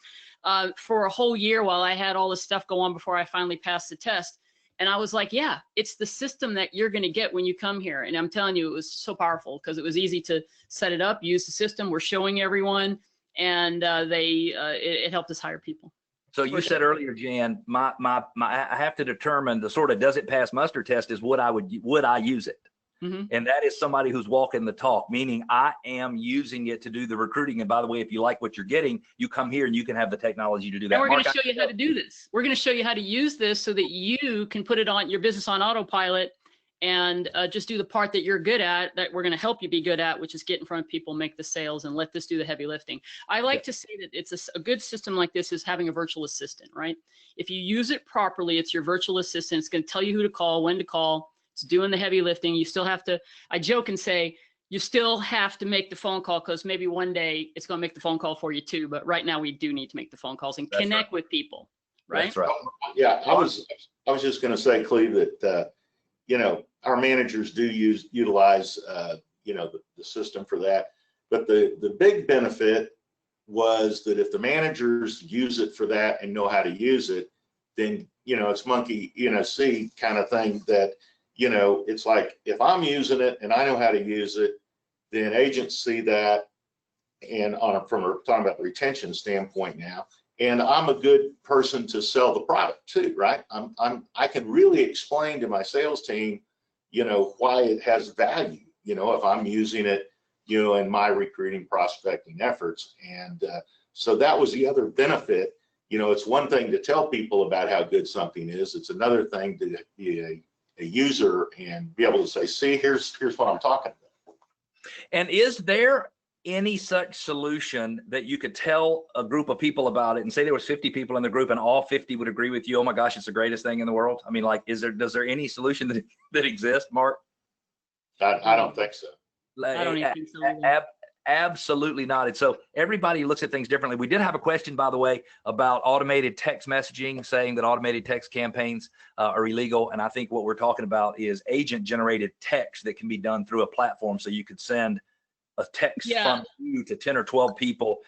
Speaker 3: for a whole year while I had all this stuff go on before I finally passed the test. And I was like, yeah, it's the system that you're going to get when you come here. And I'm telling you, it was so powerful because it was easy to set it up, use the system. We're showing everyone, and it helped us hire people.
Speaker 1: So you said earlier, Jan, I have to determine the sort of does it pass muster test is would I use it? Mm-hmm. And that is somebody who's walking the talk, meaning I am using it to do the recruiting. And by the way, if you like what you're getting, you come here and you can have the technology to do that.
Speaker 3: And we're going to show you how to do this. We're going to show you how to use this so that you can put it on your business on autopilot and just do the part that you're good at, that we're going to help you be good at, which is get in front of people, make the sales, and let this do the heavy lifting. I like to say that it's a good system like this is having a virtual assistant, right? If you use it properly, it's your virtual assistant. It's going to tell you who to call, when to call. It's doing the heavy lifting. You still have to, I joke and say, you still have to make the phone call because maybe one day it's going to make the phone call for you too. But right now we do need to make the phone calls and connect with people, right?
Speaker 1: That's right.
Speaker 4: Yeah, I was just going to say, Cleve, that our managers do utilize, the system for that. But the big benefit was that if the managers use it for that and know how to use it, then, it's monkey, see kind of thing that, it's like if I'm using it and I know how to use it, then agents see that, and from a talking about the retention standpoint now, and I'm a good person to sell the product too, right? I can really explain to my sales team, why it has value, if I'm using it, in my recruiting prospecting efforts. And so that was the other benefit. It's one thing to tell people about how good something is. It's another thing to be a user and be able to say, see, here's what I'm talking about.
Speaker 1: And is there any such solution that you could tell a group of people about it and say there was 50 people in the group and all 50 would agree with you? Oh my gosh, it's the greatest thing in the world. I mean, like, does there any solution that exists, Mark?
Speaker 4: I don't think so.
Speaker 3: I don't even think so.
Speaker 1: Absolutely not. And so everybody looks at things differently. We did have a question, by the way, about automated text messaging, saying that automated text campaigns are illegal. And I think what we're talking about is agent generated text that can be done through a platform. So you could send a text from you to 10 or 12 people.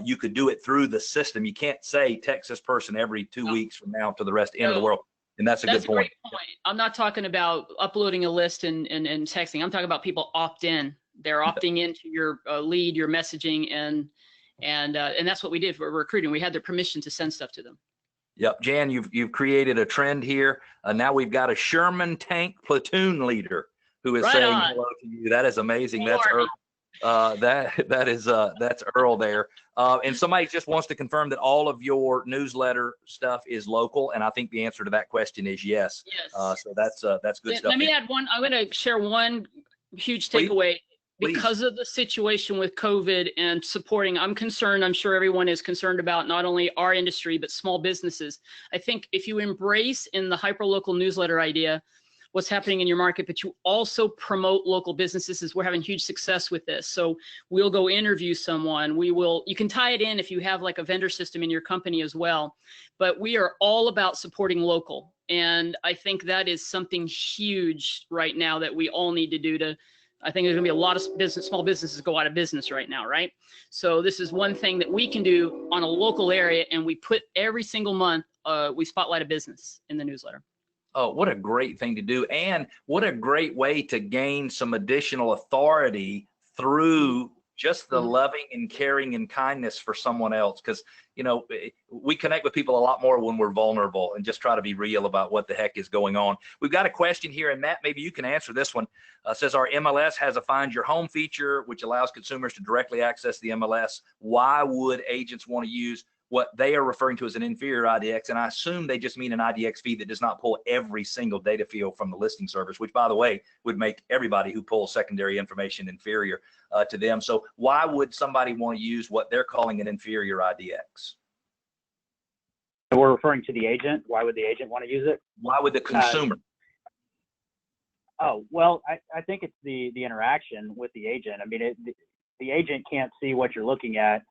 Speaker 1: You could do it through the system. You can't say text this person every 2 weeks from now to the end of the world. And that's a good point.
Speaker 3: Great point. I'm not talking about uploading a list and texting. I'm talking about people opt in. They're opting into your lead, your messaging, and that's what we did for recruiting. We had their permission to send stuff to them.
Speaker 1: Yep, Jan, you've created a trend here. Now we've got a Sherman tank platoon leader who is saying hello to you. That is amazing. That's Earl. That's Earl there. And somebody just wants to confirm that all of your newsletter stuff is local, and I think the answer to that question is yes. Yes. So that's good stuff.
Speaker 3: Let me add one. I'm going to share one huge takeaway. Because of the situation with COVID and supporting, I'm concerned, I'm sure everyone is concerned about not only our industry, but small businesses. I think if you embrace in the hyperlocal newsletter idea, what's happening in your market, but you also promote local businesses, we're having huge success with this. So we'll go interview someone. You can tie it in if you have like a vendor system in your company as well, but we are all about supporting local. And I think that is something huge right now that we all need to do I think there's gonna be a lot of small businesses go out of business right now, right? So this is one thing that we can do on a local area, and we put every single month, we spotlight a business in the newsletter.
Speaker 1: Oh, what a great thing to do. And what a great way to gain some additional authority through just the loving and caring and kindness for someone else. Because, we connect with people a lot more when we're vulnerable and just try to be real about what the heck is going on. We've got a question here, and Matt, maybe you can answer this one. Says our MLS has a Find Your Home feature, which allows consumers to directly access the MLS. Why would agents want to use what they are referring to as an inferior IDX? And I assume they just mean an IDX feed that does not pull every single data field from the listing service, which, by the way, would make everybody who pulls secondary information inferior to them. So why would somebody want to use what they're calling an inferior IDX?
Speaker 5: So we're referring to the agent. Why would the agent want to use it?
Speaker 1: Why would the consumer?
Speaker 5: Well, I think it's the interaction with the agent. I mean, the agent can't see what you're looking at.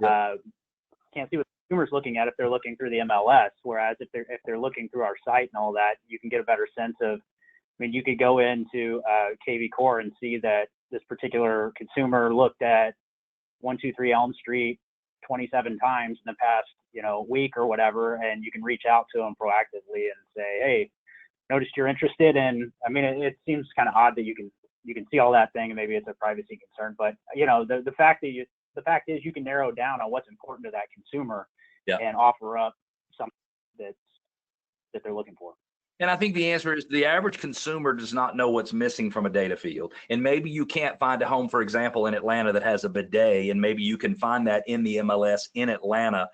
Speaker 5: Can't see what the consumer's looking at if they're looking through the MLS. Whereas if they're looking through our site and all that, you can get a better sense of. I mean, you could go into KV Core and see that this particular consumer looked at 123 Elm Street 27 times in the past, week or whatever, and you can reach out to them proactively and say, hey, noticed you're interested in. I mean, it seems kind of odd that you can see all that thing, and maybe it's a privacy concern, but the fact is you can narrow down on what's important to that consumer and offer up something that they're looking for.
Speaker 1: And I think the answer is the average consumer does not know what's missing from a data field. And maybe you can't find a home, for example, in Atlanta that has a bidet, and maybe you can find that in the MLS in Atlanta,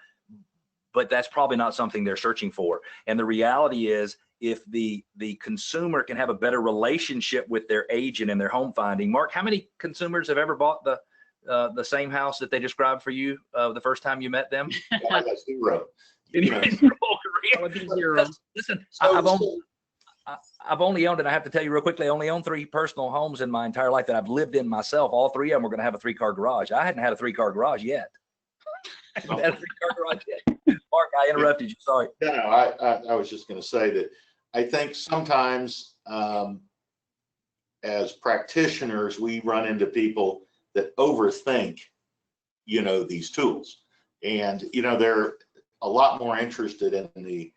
Speaker 1: but that's probably not something they're searching for. And the reality is, if the consumer can have a better relationship with their agent and their home finding. Mark, how many consumers have ever bought the same house that they described for you the first time you met them?
Speaker 4: That's zero.
Speaker 1: Listen, I've only owned, and I have to tell you real quickly, I only owned 3 personal homes in my entire life that I've lived in myself. All 3 of them were going to have a 3-car garage. I hadn't had a 3-car garage yet. Mark, I interrupted you. Sorry.
Speaker 4: No, I was just going to say that I think sometimes as practitioners, we run into people that overthink, these tools. And, they're a lot more interested in the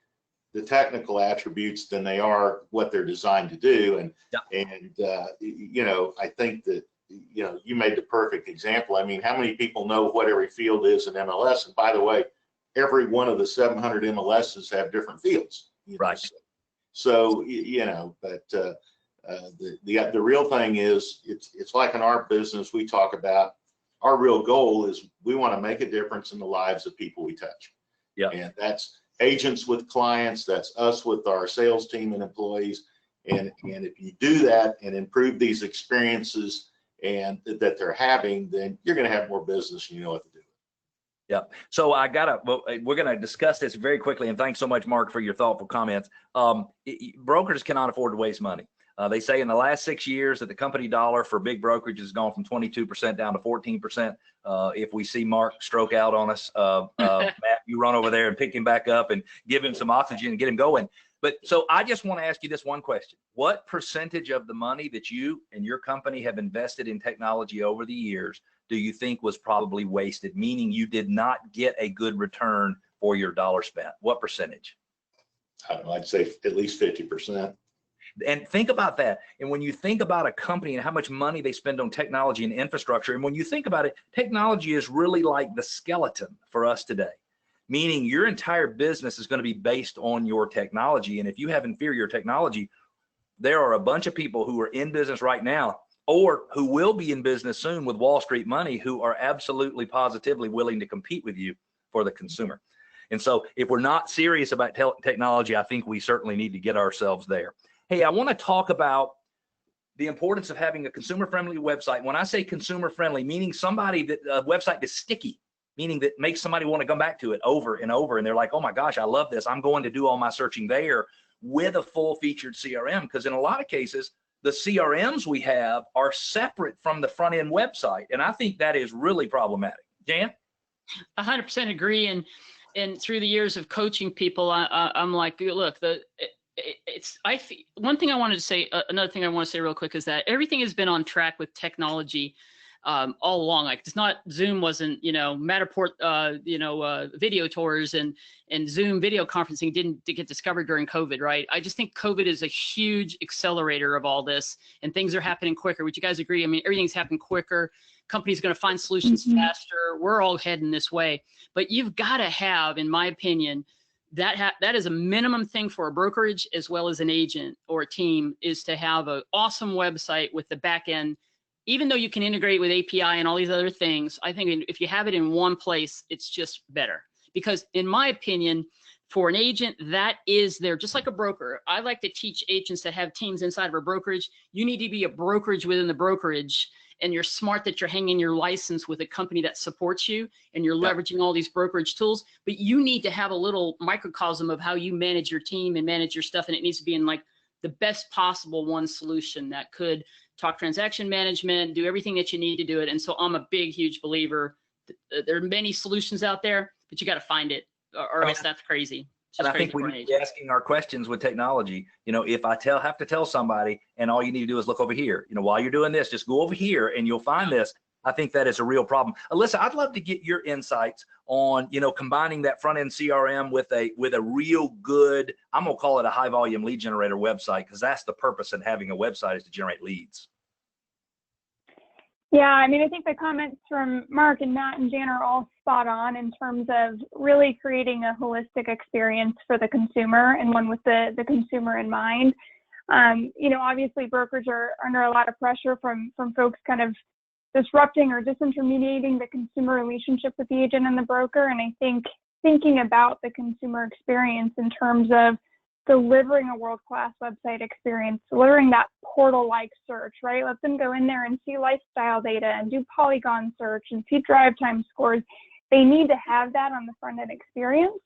Speaker 4: technical attributes than they are what they're designed to do. And, I think that, you made the perfect example. I mean, how many people know what every field is in MLS? And by the way, every one of the 700 MLSs have different fields.
Speaker 1: Right.
Speaker 4: So, but the real thing is, it's like in our business, we talk about our real goal is we want to make a difference in the lives of people we touch.
Speaker 1: Yeah.
Speaker 4: And that's agents with clients, that's us with our sales team and employees. And if you do that and improve these experiences and that they're having, then you're going to have more business and you know what to do.
Speaker 1: Yeah. So we're going to discuss this very quickly. And thanks so much, Mark, for your thoughtful comments. Brokers cannot afford to waste money. They say in the last 6 years that the company dollar for big brokerage has gone from 22% down to 14%. If we see Mark stroke out on us, Matt, you run over there and pick him back up and give him some oxygen and get him going. But so I just want to ask you this one question. What percentage of the money that you and your company have invested in technology over the years do you think was probably wasted, meaning you did not get a good return for your dollar spent? What percentage?
Speaker 4: I don't know, I'd say at least 50%.
Speaker 1: And think about that. And when you think about a company and how much money they spend on technology and infrastructure, and when you think about it, technology is really like the skeleton for us today, meaning your entire business is going to be based on your technology. And if you have inferior technology, there are a bunch of people who are in business right now or who will be in business soon with Wall Street money who are absolutely positively willing to compete with you for the consumer. And so if we're not serious about technology, I think we certainly need to get ourselves there. Hey, I want to talk about the importance of having a consumer-friendly website. When I say consumer-friendly, meaning somebody that a website that's sticky, meaning that makes somebody want to come back to it over and over. And they're like, oh my gosh, I love this. I'm going to do all my searching there with a full-featured CRM. Because in a lot of cases, the CRMs we have are separate from the front-end website. And I think that is really problematic. Jan?
Speaker 3: 100% agree. And through the years of coaching people, I'm like, look, one thing I wanted to say, another thing I want to say real quick is that everything has been on track with technology all along. Like it's not, Zoom wasn't, Matterport, video tours and Zoom video conferencing didn't get discovered during COVID, right? I just think COVID is a huge accelerator of all this and things are happening quicker. Would you guys agree? I mean, everything's happening quicker. Companies going to find solutions faster. We're all heading this way, but you've got to have, in my opinion, that is a minimum thing for a brokerage as well as an agent or a team, is to have an awesome website with the back end. Even though you can integrate with API and all these other things, I think if you have it in one place, it's just better. Because in my opinion, for an agent, that is there, just like a broker. I like to teach agents that have teams inside of a brokerage, you need to be a brokerage within the brokerage. And you're smart that you're hanging your license with a company that supports you and you're leveraging all these brokerage tools, but you need to have a little microcosm of how you manage your team and manage your stuff. And it needs to be in like the best possible one solution that could talk transaction management, do everything that you need to do it. And so I'm a big, huge believer. There are many solutions out there, but you got to find it or else that's crazy.
Speaker 1: And I think we need to be asking our questions with technology. If I have to tell somebody and all you need to do is look over here, while you're doing this, just go over here and you'll find this. I think that is a real problem. Alyssa, I'd love to get your insights on, combining that front end CRM with a real good, I'm going to call it a high volume lead generator website, because that's the purpose of having a website, is to generate leads.
Speaker 2: Yeah, I mean, I think the comments from Mark and Matt and Jan are all spot on in terms of really creating a holistic experience for the consumer and one with the consumer in mind. Obviously brokers are under a lot of pressure from folks kind of disrupting or disintermediating the consumer relationship with the agent and the broker. And I think thinking about the consumer experience in terms of delivering a world-class website experience, delivering that portal-like search, right? Let them go in there and see lifestyle data and do polygon search and see drive time scores. They need to have that on the front-end experience,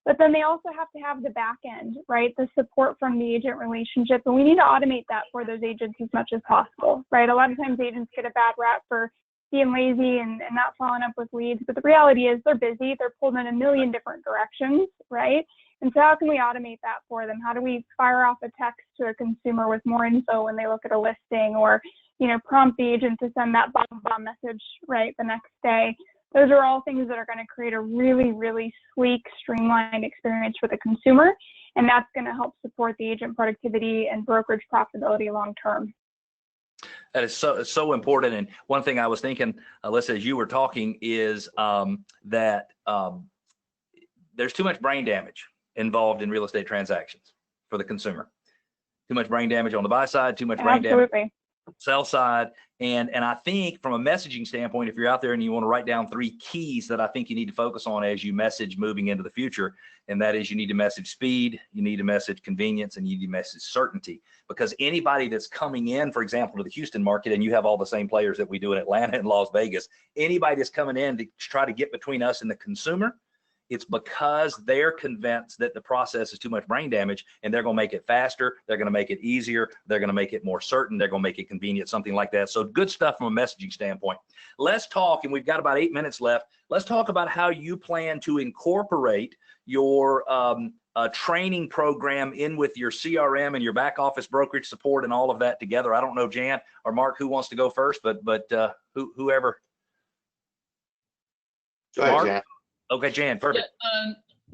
Speaker 2: but then they also have to have the back end, right? The support from the agent relationship, and we need to automate that for those agents as much as possible, right? A lot of times agents get a bad rap for being lazy and not following up with leads, but the reality is they're busy, they're pulled in a million different directions, right? And so how can we automate that for them? How do we fire off a text to a consumer with more info when they look at a listing, or, prompt the agent to send that bomb message right the next day? Those are all things that are going to create a really, really sleek, streamlined experience for the consumer. And that's going to help support the agent productivity and brokerage profitability long term.
Speaker 1: That is so important. And one thing I was thinking, Alyssa, as you were talking, is that there's too much brain damage involved in real estate transactions for the consumer. Too much brain damage on the buy side, too much brain damage on the sell side. And I think from a messaging standpoint, if you're out there and you want to write down 3 keys that I think you need to focus on as you message moving into the future, and that is, you need to message speed, you need to message convenience, and you need to message certainty. Because anybody that's coming in, for example, to the Houston market, and you have all the same players that we do in Atlanta and Las Vegas, anybody that's coming in to try to get between us and the consumer, it's because they're convinced that the process is too much brain damage, and they're going to make it faster, they're going to make it easier, they're going to make it more certain, they're going to make it convenient, something like that. So good stuff from a messaging standpoint. Let's talk, and we've got about 8 minutes left. Let's talk about how you plan to incorporate your training program in with your CRM and your back office brokerage support and all of that together. I don't know, Jan or Mark, who wants to go first, but whoever.
Speaker 4: Go ahead,
Speaker 1: Mark?
Speaker 4: Jan.
Speaker 1: Okay, Jan, perfect.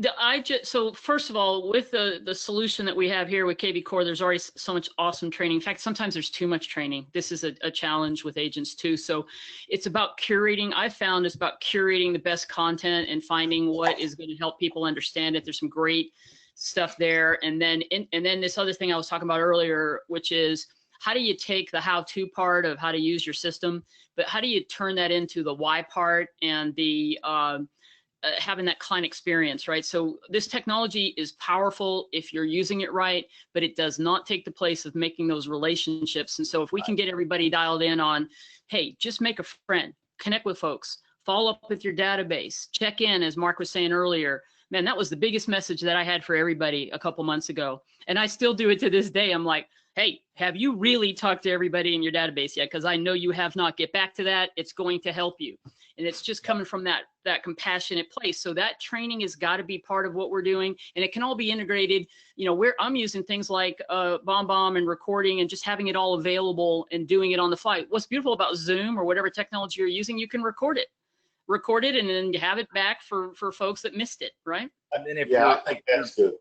Speaker 3: Yeah, so first of all, with the solution that we have here with KB Core, there's already so much awesome training. In fact, sometimes there's too much training. This is a challenge with agents too. So it's about curating. I've found it's about curating the best content and finding what is going to help people understand it. There's some great stuff there. And then this other thing I was talking about earlier, which is, how do you take the how-to part of how to use your system, but how do you turn that into the why part and the having that client experience, right? So this technology is powerful if you're using it right, but it does not take the place of making those relationships. And so if we can get everybody dialed in on, hey, just make a friend, connect with folks, follow up with your database, check in, as Mark was saying earlier. Man, that was the biggest message that I had for everybody a couple months ago. And I still do it to this day. I'm like, hey, have you really talked to everybody in your database yet? Because I know you have not. Get back to that. It's going to help you. And it's just coming from that compassionate place. So that training has got to be part of what we're doing. And it can all be integrated. I'm using things like BombBomb and recording and just having it all available and doing it on the fly. What's beautiful about Zoom or whatever technology you're using, you can record it and then you have it back for folks that missed it, right?
Speaker 4: And then I think that's the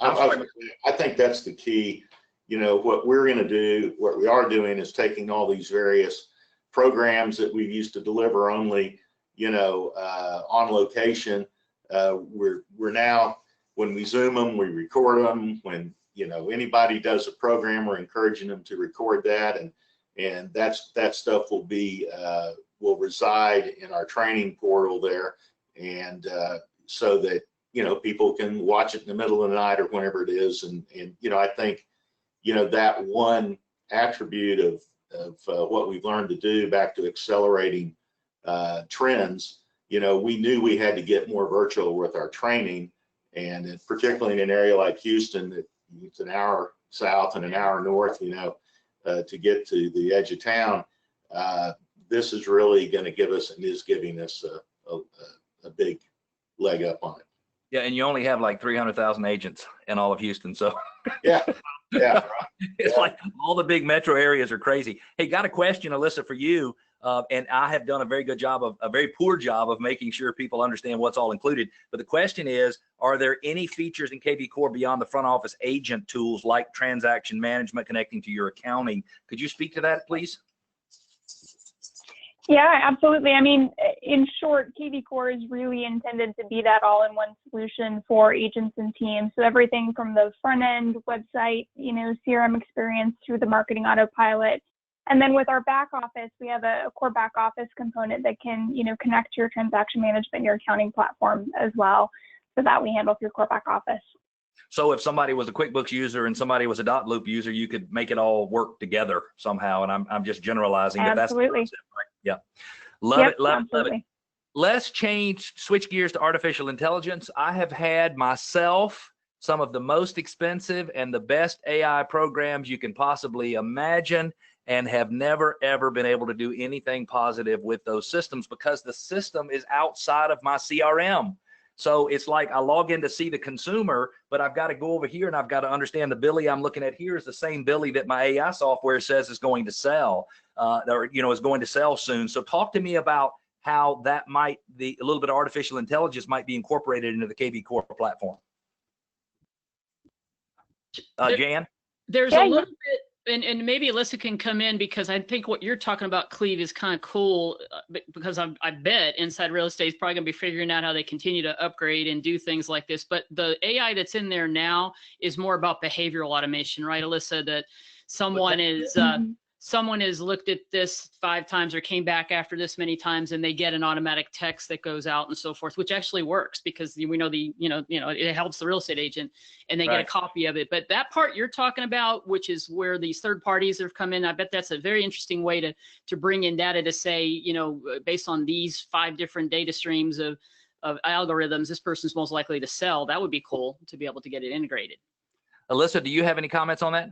Speaker 4: I think that's the key. What we're going to do, what we are doing, is taking all these various programs that we used to deliver only, on location. We're now, when we Zoom them, we record them. When anybody does a program, we're encouraging them to record that, and that stuff will reside in our training portal there, and so that people can watch it in the middle of the night or whenever it is, and I think that one attribute of what we've learned to do, back to accelerating trends, we knew we had to get more virtual with our training, and particularly in an area like Houston, that it's an hour south and an hour north, to get to the edge of town. This is really going to give us, and is giving us, a big leg up on it.
Speaker 1: Yeah, and you only have like 300,000 agents in all of Houston, so
Speaker 4: yeah.
Speaker 1: It's like all the big metro areas are crazy. Hey, got a question, Alyssa, for you. And I have done a very poor job of making sure people understand what's all included. But the question is, are there any features in KB Core beyond the front office agent tools like transaction management connecting to your accounting? Could you speak to that, please?
Speaker 2: Yeah, absolutely. I mean, in short, KB Core is really intended to be that all-in-one solution for agents and teams. So everything from the front end website, CRM experience through the marketing autopilot. And then with our back office, we have a core back office component that can, connect to your transaction management and your accounting platform as well. So that we handle through core back office.
Speaker 1: So if somebody was a QuickBooks user and somebody was a Dot Loop user, you could make it all work together somehow. And I'm just generalizing.
Speaker 2: Absolutely.
Speaker 1: But that's the concept, right? Yeah. Love it. Let's switch gears to artificial intelligence. I have had myself some of the most expensive and the best AI programs you can possibly imagine, and have never, ever been able to do anything positive with those systems because the system is outside of my CRM. So it's like I log in to see the consumer, but I've got to go over here and I've got to understand the Billy I'm looking at here is the same Billy that my AI software says is going to sell, or is going to sell soon. So talk to me about how that might, a little bit of artificial intelligence might be incorporated into the KB Core platform. Jan?
Speaker 3: There's a little bit, and maybe Alyssa can come in, because I think what you're talking about, Cleve, is kind of cool, because I bet Inside Real Estate is probably going to be figuring out how they continue to upgrade and do things like this. But the AI that's in there now is more about behavioral automation, right, Alyssa? That someone has looked at this 5 times or came back after this many times, and they get an automatic text that goes out and so forth, which actually works, because we know it helps the real estate agent, and they get a copy of it. But that part you're talking about, which is where these third parties have come in, I bet that's a very interesting way to bring in data to say, based on these 5 different data streams of algorithms, this person's most likely to sell. That would be cool to be able to get it integrated.
Speaker 1: Alyssa, do you have any comments on that?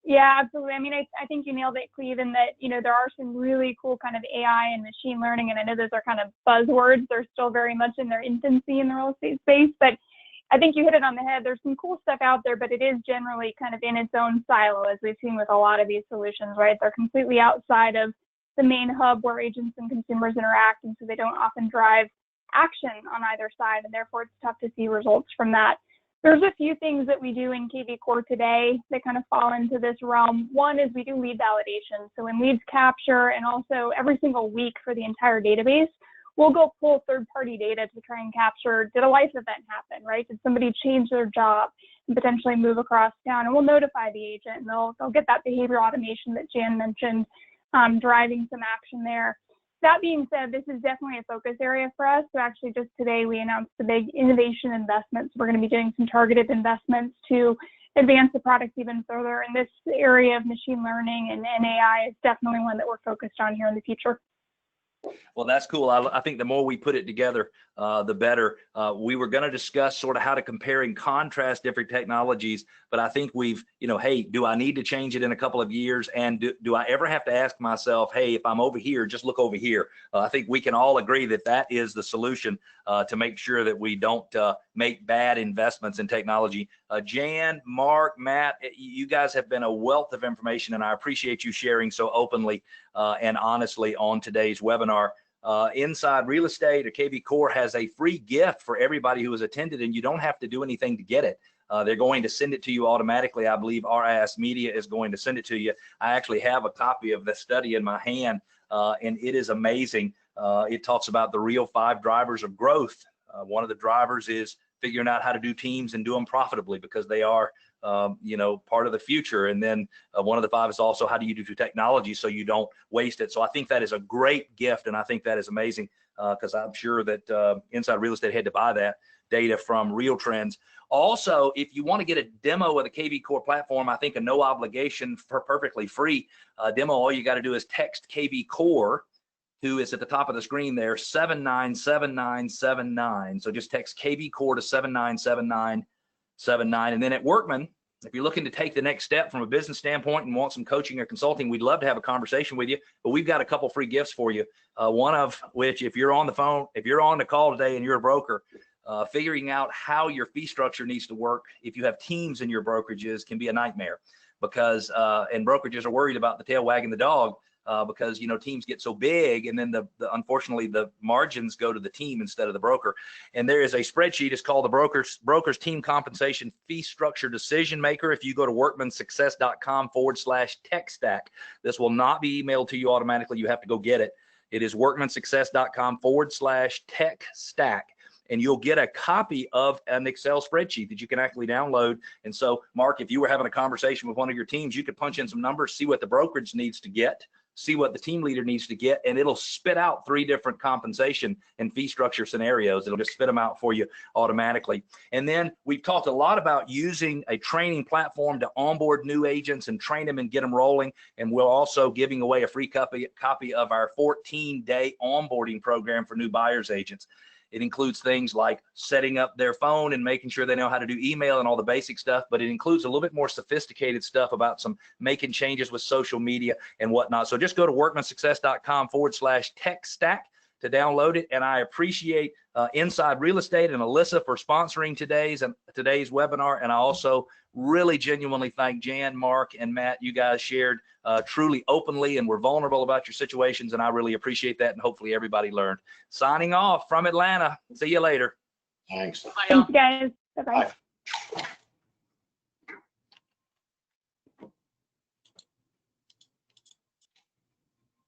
Speaker 2: Yeah, absolutely. I mean, I think you nailed it, Cleve, in that, there are some really cool kind of AI and machine learning, and I know those are kind of buzzwords. They're still very much in their infancy in the real estate space, but I think you hit it on the head. There's some cool stuff out there, but it is generally kind of in its own silo, as we've seen with a lot of these solutions, right? They're completely outside of the main hub where agents and consumers interact, and so they don't often drive action on either side, and therefore it's tough to see results from that. There's a few things that we do in KB Core today that kind of fall into this realm. One is we do lead validation. So in leads capture, and also every single week for the entire database, we'll go pull third-party data to try and capture, did a life event happen, right? Did somebody change their job and potentially move across town? And we'll notify the agent, and they'll get that behavior automation that Jan mentioned, driving some action there. That being said, this is definitely a focus area for us. So actually just today we announced the big innovation investments. We're going to be doing some targeted investments to advance the product even further. And this area of machine learning and AI is definitely one that we're focused on here in the future.
Speaker 1: Well, that's cool. I think the more we put it together, the better. We were going to discuss sort of how to compare and contrast different technologies, but I think we've, hey, do I need to change it in a couple of years? And do I ever have to ask myself, hey, if I'm over here, just look over here? I think we can all agree that that is the solution to make sure that we don't make bad investments in technology. Jan, Mark, Matt, you guys have been a wealth of information, and I appreciate you sharing so openly and honestly on today's webinar. Inside Real Estate, or KB Core, has a free gift for everybody who has attended, and you don't have to do anything to get it. They're going to send it to you automatically. I believe RISMedia is going to send it to you. I actually have a copy of the study in my hand, and it is amazing. It talks about the real 5 drivers of growth. One of the drivers is figuring out how to do teams and do them profitably, because they are part of the future. And then one of the 5 is also how do you do technology so you don't waste it. So I think that is a great gift, and I think that is amazing, because I'm sure that Inside Real Estate had to buy that data from Real Trends. Also, if you want to get a demo of the KB Core platform, I think a no obligation, for perfectly free demo, all you got to do is text KB Core, who is at the top of the screen there, 797979. So just text KB Core to 797979. And then at Workman, if you're looking to take the next step from a business standpoint and want some coaching or consulting, we'd love to have a conversation with you, but we've got a couple free gifts for you. One of which, if you're on the phone, if you're on the call today and you're a broker, figuring out how your fee structure needs to work if you have teams in your brokerages can be a nightmare, because and brokerages are worried about the tail wagging the dog, because teams get so big, and then unfortunately the margins go to the team instead of the broker. And there is a spreadsheet. It's called the brokers team compensation fee structure decision maker. If you go to workmansuccess.com/tech stack, this will not be emailed to you automatically. You have to go get it. It is workmansuccess.com/tech stack. And you'll get a copy of an Excel spreadsheet that you can actually download. And so, Mark, if you were having a conversation with one of your teams, you could punch in some numbers, see what the brokerage needs to get, see what the team leader needs to get, and it'll spit out 3 different compensation and fee structure scenarios. It'll just spit them out for you automatically. And then we've talked a lot about using a training platform to onboard new agents and train them and get them rolling. And we're also giving away a free copy of our 14-day onboarding program for new buyers agents. It includes things like setting up their phone and making sure they know how to do email and all the basic stuff, but it includes a little bit more sophisticated stuff about some making changes with social media and whatnot. So just go to workmansuccess.com/tech stack. to download it. And I appreciate Inside Real Estate and Alyssa for sponsoring today's webinar. And I also really genuinely thank Jan, Mark, and Matt. You guys shared truly openly and were vulnerable about your situations, and I really appreciate that, and hopefully everybody learned. Signing off from Atlanta. See you later.
Speaker 4: Thanks.
Speaker 2: Thanks, guys. Bye-bye.
Speaker 4: Bye.